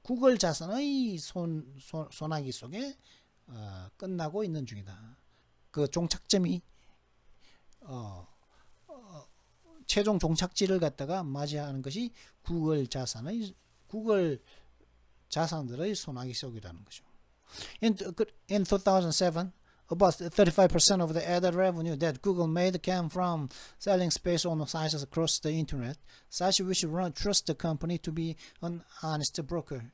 구글 자산의 소나기 속에 끝나고 있는 중이다. 그 종착점이 최종 종착지를 갖다가 맞이하는 것이 구글 자산들의 소나기 속이라는 거죠. In 2007, about 35% of the added revenue that Google made came from selling space on sites across the internet, such which trust the company to be an honest broker.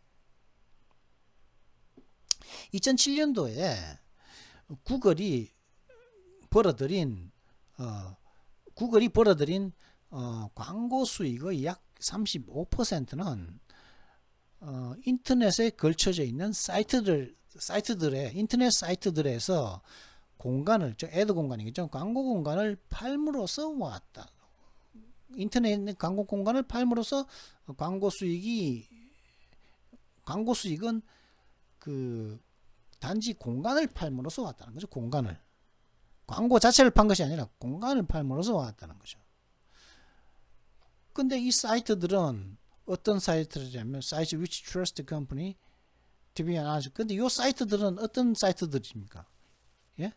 2007년도에 구글이 벌어들인 광고 수익의 약 35%는 인터넷에 걸쳐져 있는 인터넷 사이트들에서 공간을, 애드 공간이겠죠. 광고 공간을 팔므로써 왔다. 인터넷 광고 공간을 팔므로써 광고 수익은 단지 공간을 팔므로써 왔다는 거죠. 공간을. 광고 자체를 판 것이 아니라 공간을 팔므로써 왔다는 거죠. 근데 이 사이트들은 어떤 사이트냐면 sites which trust the company to be honest. 근데 이 사이트들은 어떤 사이트들입니까? 예?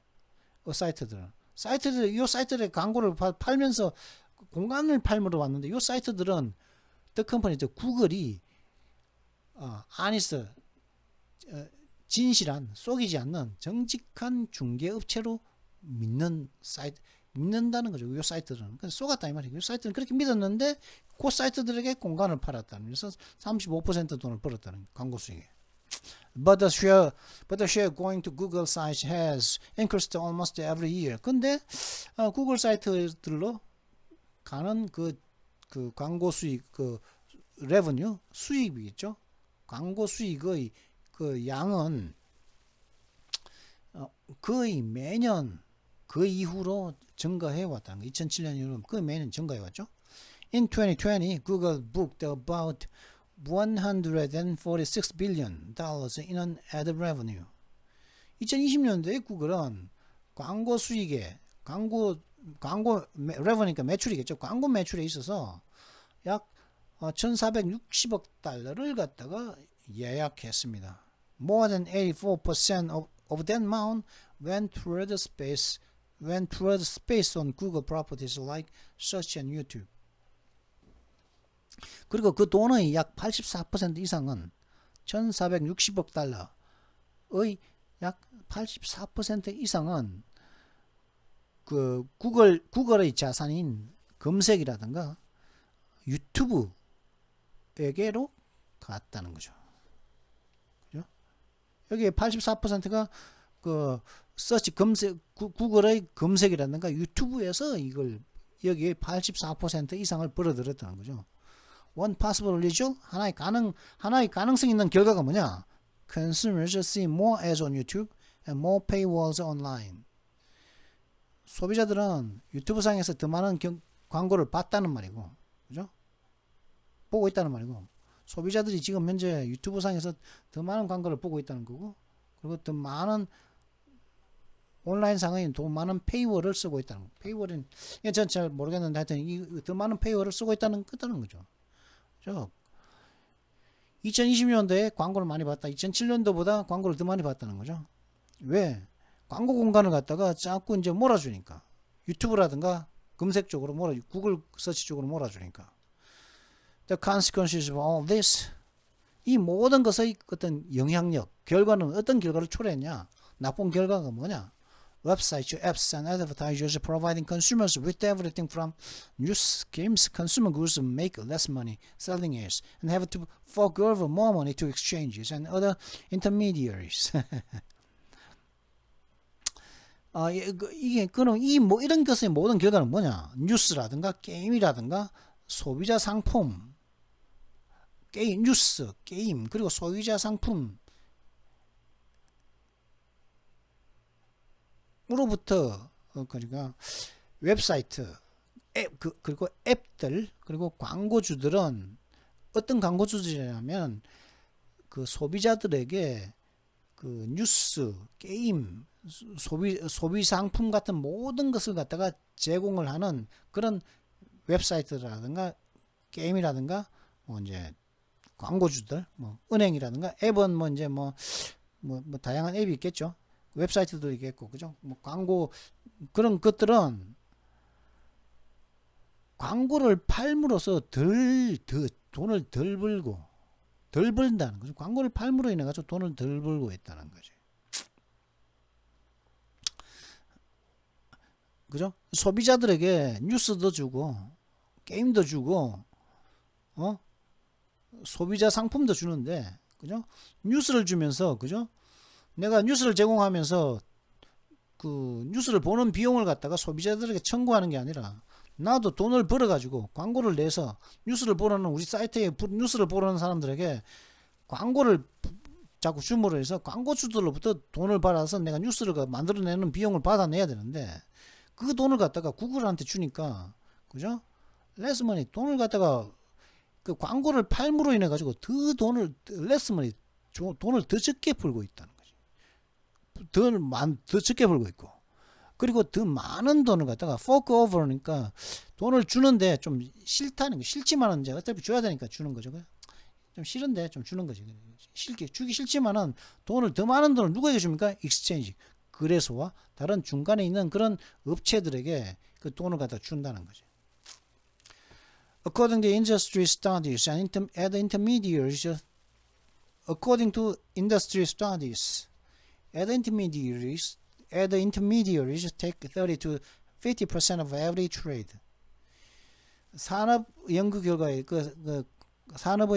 이 사이트들의 광고를 팔면서 공간을 팔므로 왔는데 이 사이트들은 the company, 구글이 honest, 진실한, 속이지 않는 정직한 중개업체로 믿는다는 거죠. 이 사이트들은. 그래서 속았다 이 말이에요. 이 사이트는 그렇게 믿었는데 그 사이트들에게 공간을 팔았다는, 그래서 35% 돈을 벌었다는 광고 수익에. But the share going to Google sites has increased almost every year. 근데 구글 사이트들로 가는 그 광고 수익, revenue, 수익이겠죠. 광고 수익의 그 양은 거의 매년 그 이후로 증가해 왔다는 거. 2007년 이후로 거의 매년 증가해 왔죠. In 2020, Google booked about $146 billion in ad revenue. 2020년도에 구글은 광고 수익에, 광고 revenue니까 매출이겠죠. 광고 매출에 있어서 약 1,460억 달러를 갖다가 예약했습니다. More than 84% of that amount went toward space on Google properties like search and YouTube. 그리고 그 돈의 약 84% 이상은 1,460억 달러의 약 84% 이상은 그 구글의 자산인 검색이라든가 유튜브에게로 갔다는 거죠. 그죠? 여기에 84%가 그 서치 검색, 구글의 검색이라든가 유튜브에서 여기에 84% 이상을 벌어들였다는 거죠. One possible result, 하나의 가능성 있는 결과가 뭐냐? Consumers see more ads on YouTube and more paywalls online. 소비자들은 유튜브 상에서 더 많은 광고를 봤다는 말이고, 그죠? 보고 있다는 말이고, 소비자들이 지금 현재 유튜브 상에서 더 많은 광고를 보고 있다는 거고, 그리고 더 많은 온라인 상의 더 많은 페이월을 쓰고 있다는 거. 페이월은 전 잘 모르겠는데 하여튼 더 많은 페이월을 쓰고 있다는 거죠. 2020년도에 광고를 많이 봤다. 2007년도보다 광고를 더 많이 봤다는 거죠. 왜? 광고 공간을 갖다가 자꾸 이제 몰아주니까. 유튜브라든가 검색 쪽으로 구글 서치 쪽으로 몰아주니까. The consequences of all this. 이 모든 것의 어떤 영향력, 결과는 어떤 결과를 초래했냐? 나쁜 결과가 뭐냐? Websites, apps, and advertisers providing consumers with everything from news, games, consumer goods make less money selling ads and have to fork over more money to exchanges and other intermediaries. 그럼 이런 것의 모든 결과는 뭐냐? 뉴스라든가 게임이라든가 소비자 상품, 뉴스, 게임, 그리고 소비자 상품 으로부터 그러니까 웹사이트, 그리고 앱들, 그리고 광고주들은 어떤 광고주들이냐면 그 소비자들에게 그 뉴스, 게임, 소비 상품 같은 모든 것을 갖다가 제공을 하는 그런 웹사이트라든가 게임이라든가 이제 광고주들, 은행이라든가 앱은 이제 다양한 앱이 있겠죠. 웹사이트도 있겠고, 그죠? 광고, 그런 것들은 광고를 팔므로써 돈을 덜 벌고 덜 벌다는 거죠. 광고를 팔므로 인해 가지고 돈을 덜 벌고 있다는 거죠. 그죠? 소비자들에게 뉴스도 주고 게임도 주고 소비자 상품도 주는데, 그죠? 뉴스를 주면서, 그죠? 내가 뉴스를 제공하면서 그 뉴스를 보는 비용을 갖다가 소비자들에게 청구하는 게 아니라 나도 돈을 벌어 가지고 광고를 내서 뉴스를 보는, 우리 사이트에 뉴스를 보는 사람들에게 광고를 자꾸 줌으로 해서 광고주들로부터 돈을 받아서 내가 뉴스를 만들어내는 비용을 받아내야 되는데, 그 돈을 갖다가 구글한테 주니까, 그죠? 레스머니 돈을 갖다가 그 광고를 팔므로 인해 가지고 레스머니 돈을 더 적게 벌고 있다는 거지. 더 적게 벌고 있고, 그리고 더 많은 돈을 갖다가 포크 오버니까 돈을 주는데 좀 싫다는 거. 싫지만은 이제 어차피 줘야 되니까 주는 거죠. 좀 싫은데 좀 주는 거지. 주기 싫지만은 더 많은 돈을 누구에게 줍니까? 익스체인지, 거래소와 다른 중간에 있는 그런 업체들에게 그 돈을 갖다 준다는 거죠. According to industry studies and at intermediaries, according to industry studies, at the intermediaries take 30 to 50% of every trade. 산업의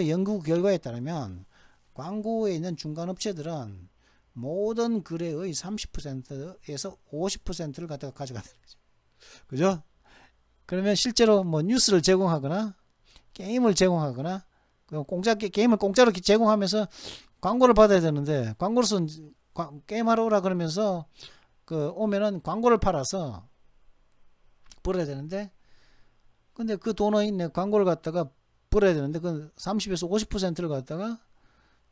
연구 결과에 따르면 광고에 있는 중간 업체들은 모든 거래의 30%에서 50%를 갖다가 가져가는 거죠. 그죠? 그러면 실제로 뭐 뉴스를 제공하거나 게임을 제공하거나 게임을 공짜로 제공하면서 광고를 받아야 되는데, 광고로서 게임하러 오라 그러면서 오면은 광고를 팔아서 벌어야 되는데, 근데 그 돈에 있는 광고를 갖다가 벌어야 되는데 그 30에서 50%를 갖다가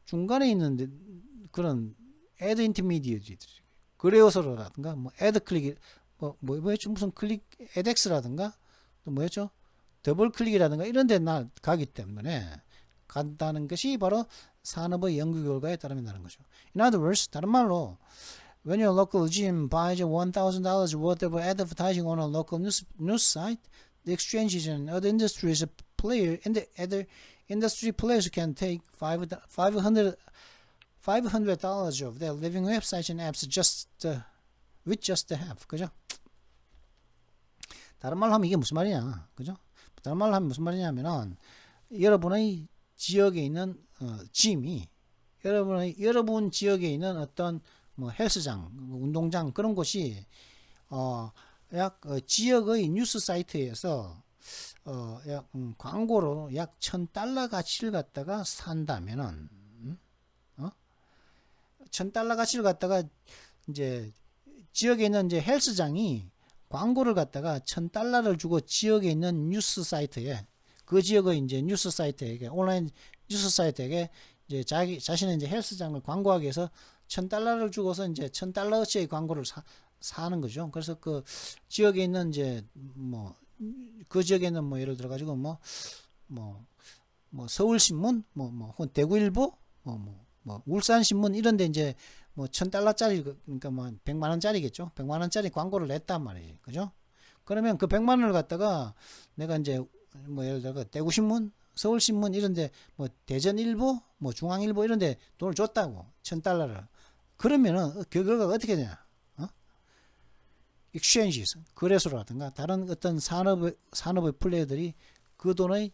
중간에 있는 그런 애드 인터미디어들, 거래소라든가 뭐 애드 클릭, 뭐였죠? 무슨 클릭 에덱스라든가 또 뭐였죠? 더블 클릭이라든가 이런 데 가기 때문에 간다는 것이 바로 산업의 연구 결과에 따르면 나는 거죠. In other words, 다른 말로, when your local gym buys $1,000 worth of advertising on a local news site, the exchanges and other industries players can take $500 of their living websites and apps with just the half. 그죠? 다른 말로 하면 이게 무슨 말이냐, 그죠? 다른 말로 하면 무슨 말이냐면은, 여러분의 지역에 있는 짐이 여러분 지역에 있는 어떤 뭐 헬스장, 운동장 그런 곳이 지역의 뉴스 사이트에서 광고로 약 $1,000 가치를 갖다가 산다면은, $1,000 가치를 갖다가 이제 지역에 있는 이제 헬스장이 광고를 갖다가 $1,000를 주고 지역에 있는 뉴스 사이트에, 그 지역의 이제 뉴스 사이트에게, 온라인 뉴스 사이트에게 이제 자신의 이제 헬스장을 광고하기 위해서 $1,000를 주고서 이제 $1,000어치의 광고를 사는 거죠. 그래서 그 지역에 있는 이제 그 지역에 있는 예를 들어 가지고 서울신문, 대구일보, 울산신문 이런 데 이제 $1,000짜리, 그러니까 100만 원짜리겠죠. 100만 원짜리 광고를 냈단 말이지. 그죠? 그러면 그 100만 원을 갖다가 내가 이제 예를 들어 대구신문, 서울신문 이런 데 대전일보, 중앙일보 이런 데 돈을 줬다고. $1,000를. 그러면은 그 결과가 어떻게 되냐? exchanges, 거래소라든가 다른 어떤 산업의 플레이들이 그 돈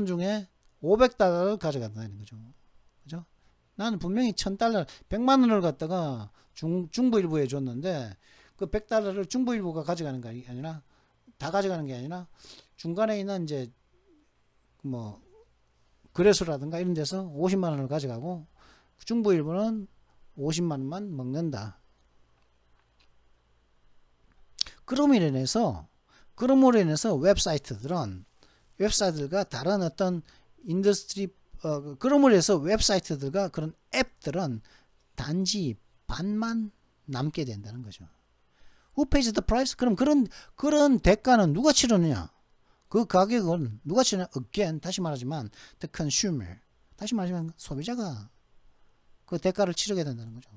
중에 $500를 가져간다는 거죠. 그죠? 나는 분명히 $1,000, 100만 원을 갖다가 중부일보에 줬는데 그 $100를 중부일보가 가져가는 게 아니라, 다 가져가는 게 아니라 중간에 있는 이제 거래소라든가 이런 데서 50만 원을 가져가고 중부일보는 50만 원만 먹는다. 그럼으로 인해서 웹사이트들과 다른 어떤 인더스트리, 그럼으로 해서 웹사이트들과 그런 앱들은 단지 반만 남게 된다는 거죠. Who pays the price? 그럼 그런 대가는 누가 치르느냐? 그 가격은 누가 치르냐? Again, 다시 말하지만 the consumer, 다시 말하지만 소비자가 그 대가를 치르게 된다는 거죠.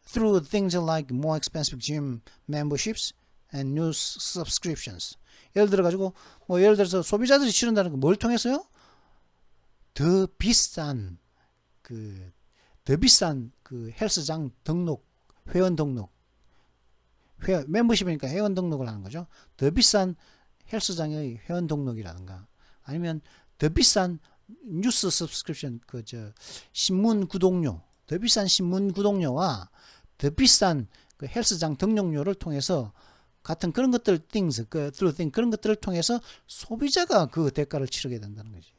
Through things like more expensive gym memberships and news subscriptions. 예를 들어가지고 뭐 예를 들어서 소비자들이 치른다는 거 뭘 통해서요? 더 비싼 그 헬스장 등록 회원 등록 멤버십이니까 회원 등록을 하는 거죠. 더 비싼 헬스장의 회원 등록이라든가 아니면 더 비싼 뉴스 서브스크립션 신문 구독료 더 비싼 신문 구독료와 더 비싼 그 헬스장 등록료를 통해서 같은 그런 것들 그런 것들을 통해서 소비자가 그 대가를 치르게 된다는 거지.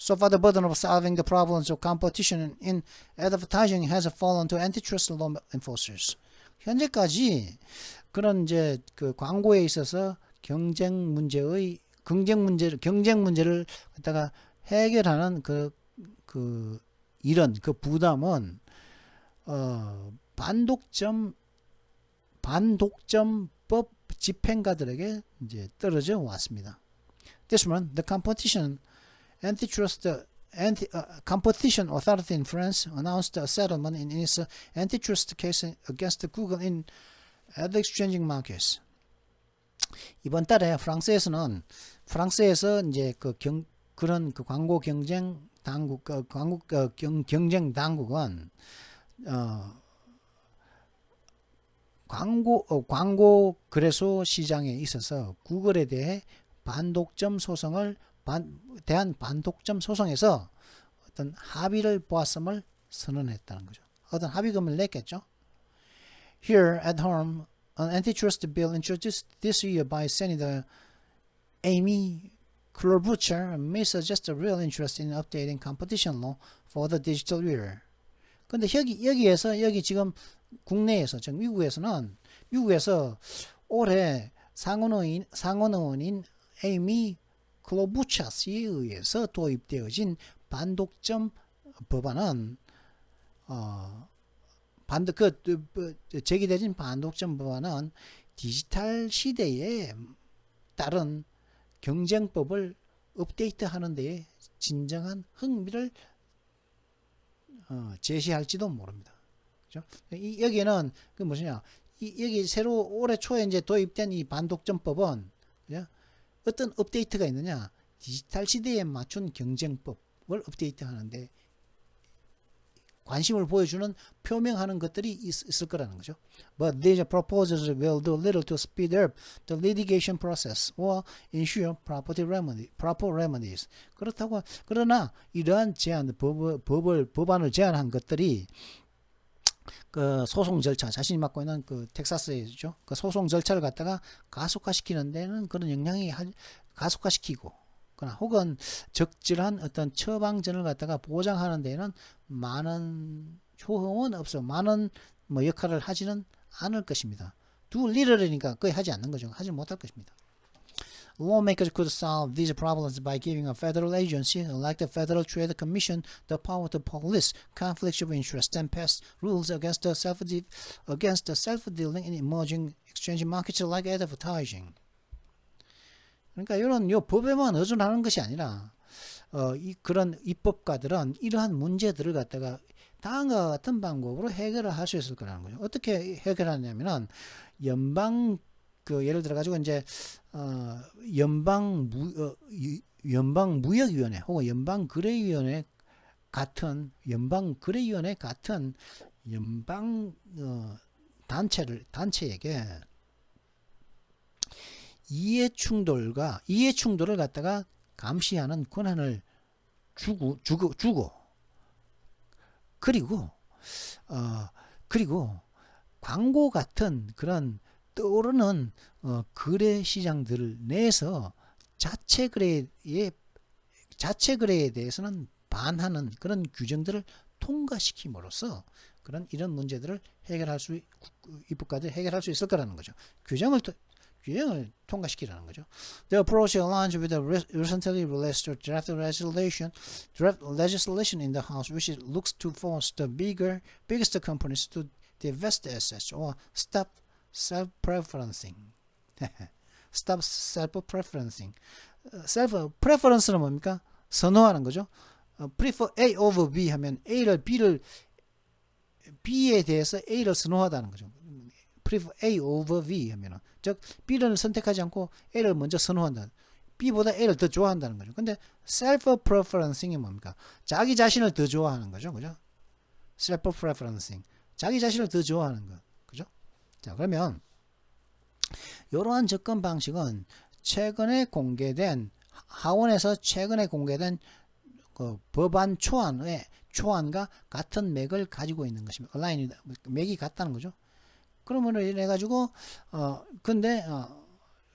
So far, the burden of solving the problems of competition in advertising has fallen to antitrust law enforcers. 현재까지 그런 이제 그 광고에 있어서 경쟁 문제를 갖다가 해결하는 이런 그 부담은 반독점법 집행가들에게 이제 떨어져 왔습니다. This one, the competition authority in France announced a settlement in its antitrust case against Google in ad exchanging markets. 이번 달에 프랑스에서 이제 그런 광고 경쟁 당국 경쟁 당국은 광고 거래소 시장에 있어서 구글에 대해 반독점 소송에서 어떤 합의를 보았음을 선언했다는 거죠. 어떤 합의금을 냈겠죠. Here at home, an antitrust bill introduced this year by Senator Amy Klobuchar may suggest a real interest in updating competition law for the digital era. 근데 여기 지금 국내에서, 즉 미국에서 올해 상원의원인 에이미 클로부차스에 의해서 도입되어진 반독점 법안은 제기되진 반독점 법안은 디지털 시대에 따른 경쟁법을 업데이트하는 데에 진정한 흥미를 제시할지도 모릅니다. 그죠? 여기에는 그 무엇이냐? 여기 새로 올해 초에 이제 도입된 이 반독점법은 그죠? 어떤 업데이트가 있느냐? 디지털 시대에 맞춘 경쟁법을 업데이트하는데 관심을 보여주는 표명하는 것들이 있을 거라는 거죠. But these proposals will do little to speed up the litigation process or ensure proper remedies. 그러나 이러한 법안을 제안한 것들이 그 소송 절차, 자신이 맡고 있는 그 텍사스에죠. 그 소송 절차를 갖다가 가속화시키는 데는 그런 영향이 가속화시키고, 그러나 혹은 적절한 어떤 처방전을 갖다가 보장하는 데는 많은 효험은 없어, 많은 역할을 하지는 않을 것입니다. 두 리더니까 거의 하지 않는 거죠. 하지 못할 것입니다. Lawmakers could solve these problems by giving a federal agency, like the Federal Trade Commission, the power to police conflicts of interest and pass rules against the self-dealing in emerging exchange markets like advertising. 그러니까 이런 법에만 의존하는 것이 아니라 그런 입법가들은 이러한 문제들을 갖다가 다음과 같은 방법으로 해결을 할 수 있을 거라는 거죠. 어떻게 해결하냐면은 예를 들어 가지고 이제 연방무역위원회 혹은 연방거래위원회 같은 연방 단체에게 이해 충돌을 갖다가 감시하는 권한을 주고 그리고 광고 같은 그런 떠오르는 거래 시장들 내에서 자체 거래에 대해서는 반하는 그런 규정들을 통과시킴으로써 이런 문제들을 입법가들이 해결할 수 있을 거라는 거죠. 규정을 통과시키라는 거죠. The approach aligns with the recently released draft legislation in the House, which looks to force the biggest companies to divest assets or stop self-preferencing. Stop self-preferencing. self-preference는 뭡니까? 선호하는 거죠. prefer A over B 하면 B에 대해서 A를 선호하다는 거죠. prefer A over B 하면은 즉 B를 선택하지 않고 A를 먼저 선호한다. B보다 A를 더 좋아한다는 거죠. 근데 self-preferencing이 뭡니까? 자기 자신을 더 좋아하는 거죠. 그죠? self-preferencing. 자기 자신을 더 좋아하는 거. 그죠? 자, 그러면 이러한 접근 방식은 최근에 공개된 하원에서 최근에 공개된 그 법안 초안과 같은 맥을 가지고 있는 것입니다. 얼라인이 맥이 같다는 거죠. 그러므로 이래 가지고 근데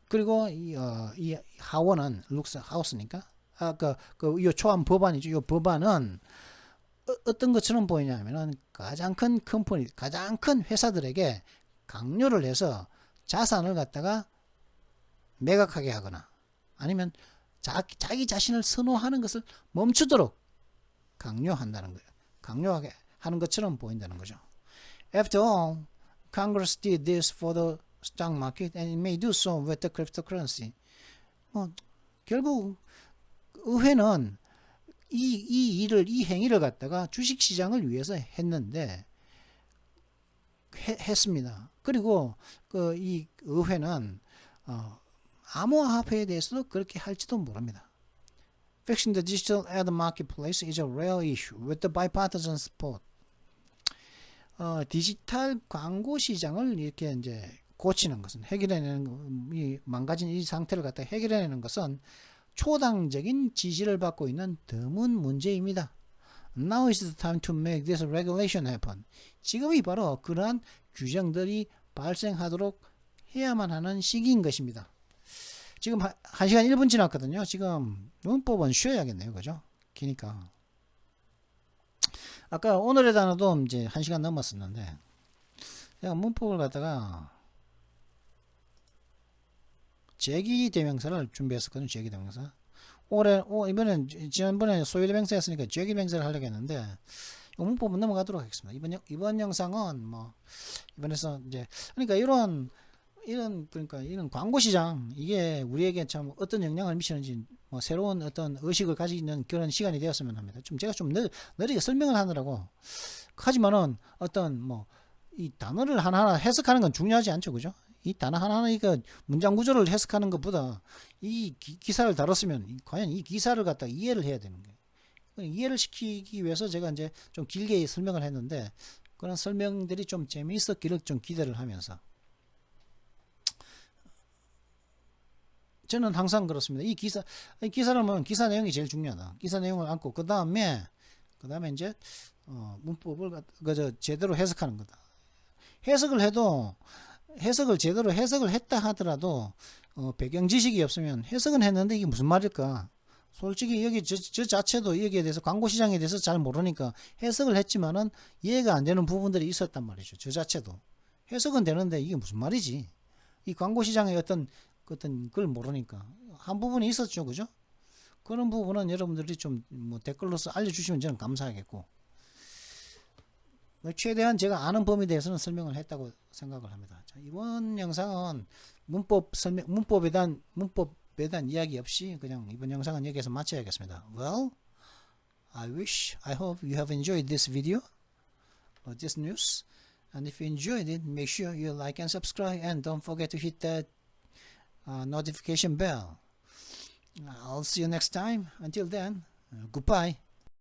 그리고 이 하원은 룩스 하우스니까 이 초안 법안이죠. 이 법안은 어떤 것처럼 보이냐면은 가장 큰 컴퍼니, 가장 큰 회사들에게 강요를 해서 자산을 갖다가 매각하게 하거나 아니면 자기 자신을 선호하는 것을 멈추도록 강요한다는 거예요. 강요하게 하는 것처럼 보인다는 거죠. After all, Congress did this for the stock market and it may do so with the cryptocurrency. 결국 의회는 이 행위를 갖다가 주식시장을 위해서 했는데 했습니다. 그리고 이 의회는 암호화폐에 대해서도 그렇게 할지도 모릅니다. Fixing the digital ad marketplace is a real issue with the bipartisan support. 디지털 광고 시장을 이렇게 이제 고치는 것은 해결해내는 이 망가진 이 상태를 갖다 해결해내는 것은 초당적인 지지를 받고 있는 드문 문제입니다. Now is the time to make this regulation happen. 지금이 바로 그러한 규정들이 발생하도록 해야만 하는 시기인 것입니다. 지금 1시간 1분 지났거든요. 지금 문법은 쉬어야겠네요. 그죠? 기니까. 아까 오늘의 단어도 이제 1시간 넘었었는데 제가 문법을 갖다가 제기대명사를 준비했었거든요. 제기대명사. 이번엔 지난번에 소유대명사 했으니까 제기대명사를 하려고 했는데 문법은 넘어가도록 하겠습니다. 이번 영상은 이번에서 이제 그러니까 이런 광고 시장 이게 우리에게 참 어떤 영향을 미치는지 새로운 어떤 의식을 가지는 그런 시간이 되었으면 합니다. 제가 좀 느리게 설명을 하느라고 하지만은 어떤 이 단어를 하나하나 해석하는 건 중요하지 않죠, 그죠? 이 단어 하나하나 이거 문장 구조를 해석하는 것보다 이 기사를 다뤘으면 과연 이 기사를 갖다 이해를 해야 되는 거예요. 이해를 시키기 위해서 제가 이제 좀 길게 설명을 했는데 그런 설명들이 좀 재미있었기를 좀 기대를 하면서 저는 항상 그렇습니다. 이 기사를 보면 기사 내용이 제일 중요하다. 기사 내용을 안고 그 다음에 이제 문법을 제대로 해석하는 거다. 해석을 제대로 해석을 했다 하더라도 배경 지식이 없으면 해석은 했는데 이게 무슨 말일까? 솔직히 여기 저 자체도 여기에 대해서 광고 시장에 대해서 잘 모르니까 해석을 했지만은 이해가 안 되는 부분들이 있었단 말이죠. 저 자체도 해석은 되는데 이게 무슨 말이지? 이 광고 시장의 어떤 걸 모르니까 한 부분이 있었죠, 그죠? 그런 부분은 여러분들이 좀 댓글로서 알려주시면 저는 감사하겠고 최대한 제가 아는 범위에 대해서는 설명을 했다고 생각을 합니다. 자, 이번 영상은 문법에 대한 이야기 없이 그냥 이번 영상은 여기에서 마쳐야겠습니다. Well, I hope you have enjoyed this video or this news. And if you enjoyed it, make sure you like and subscribe and don't forget to hit that notification bell. I'll see you next time. Until then, goodbye.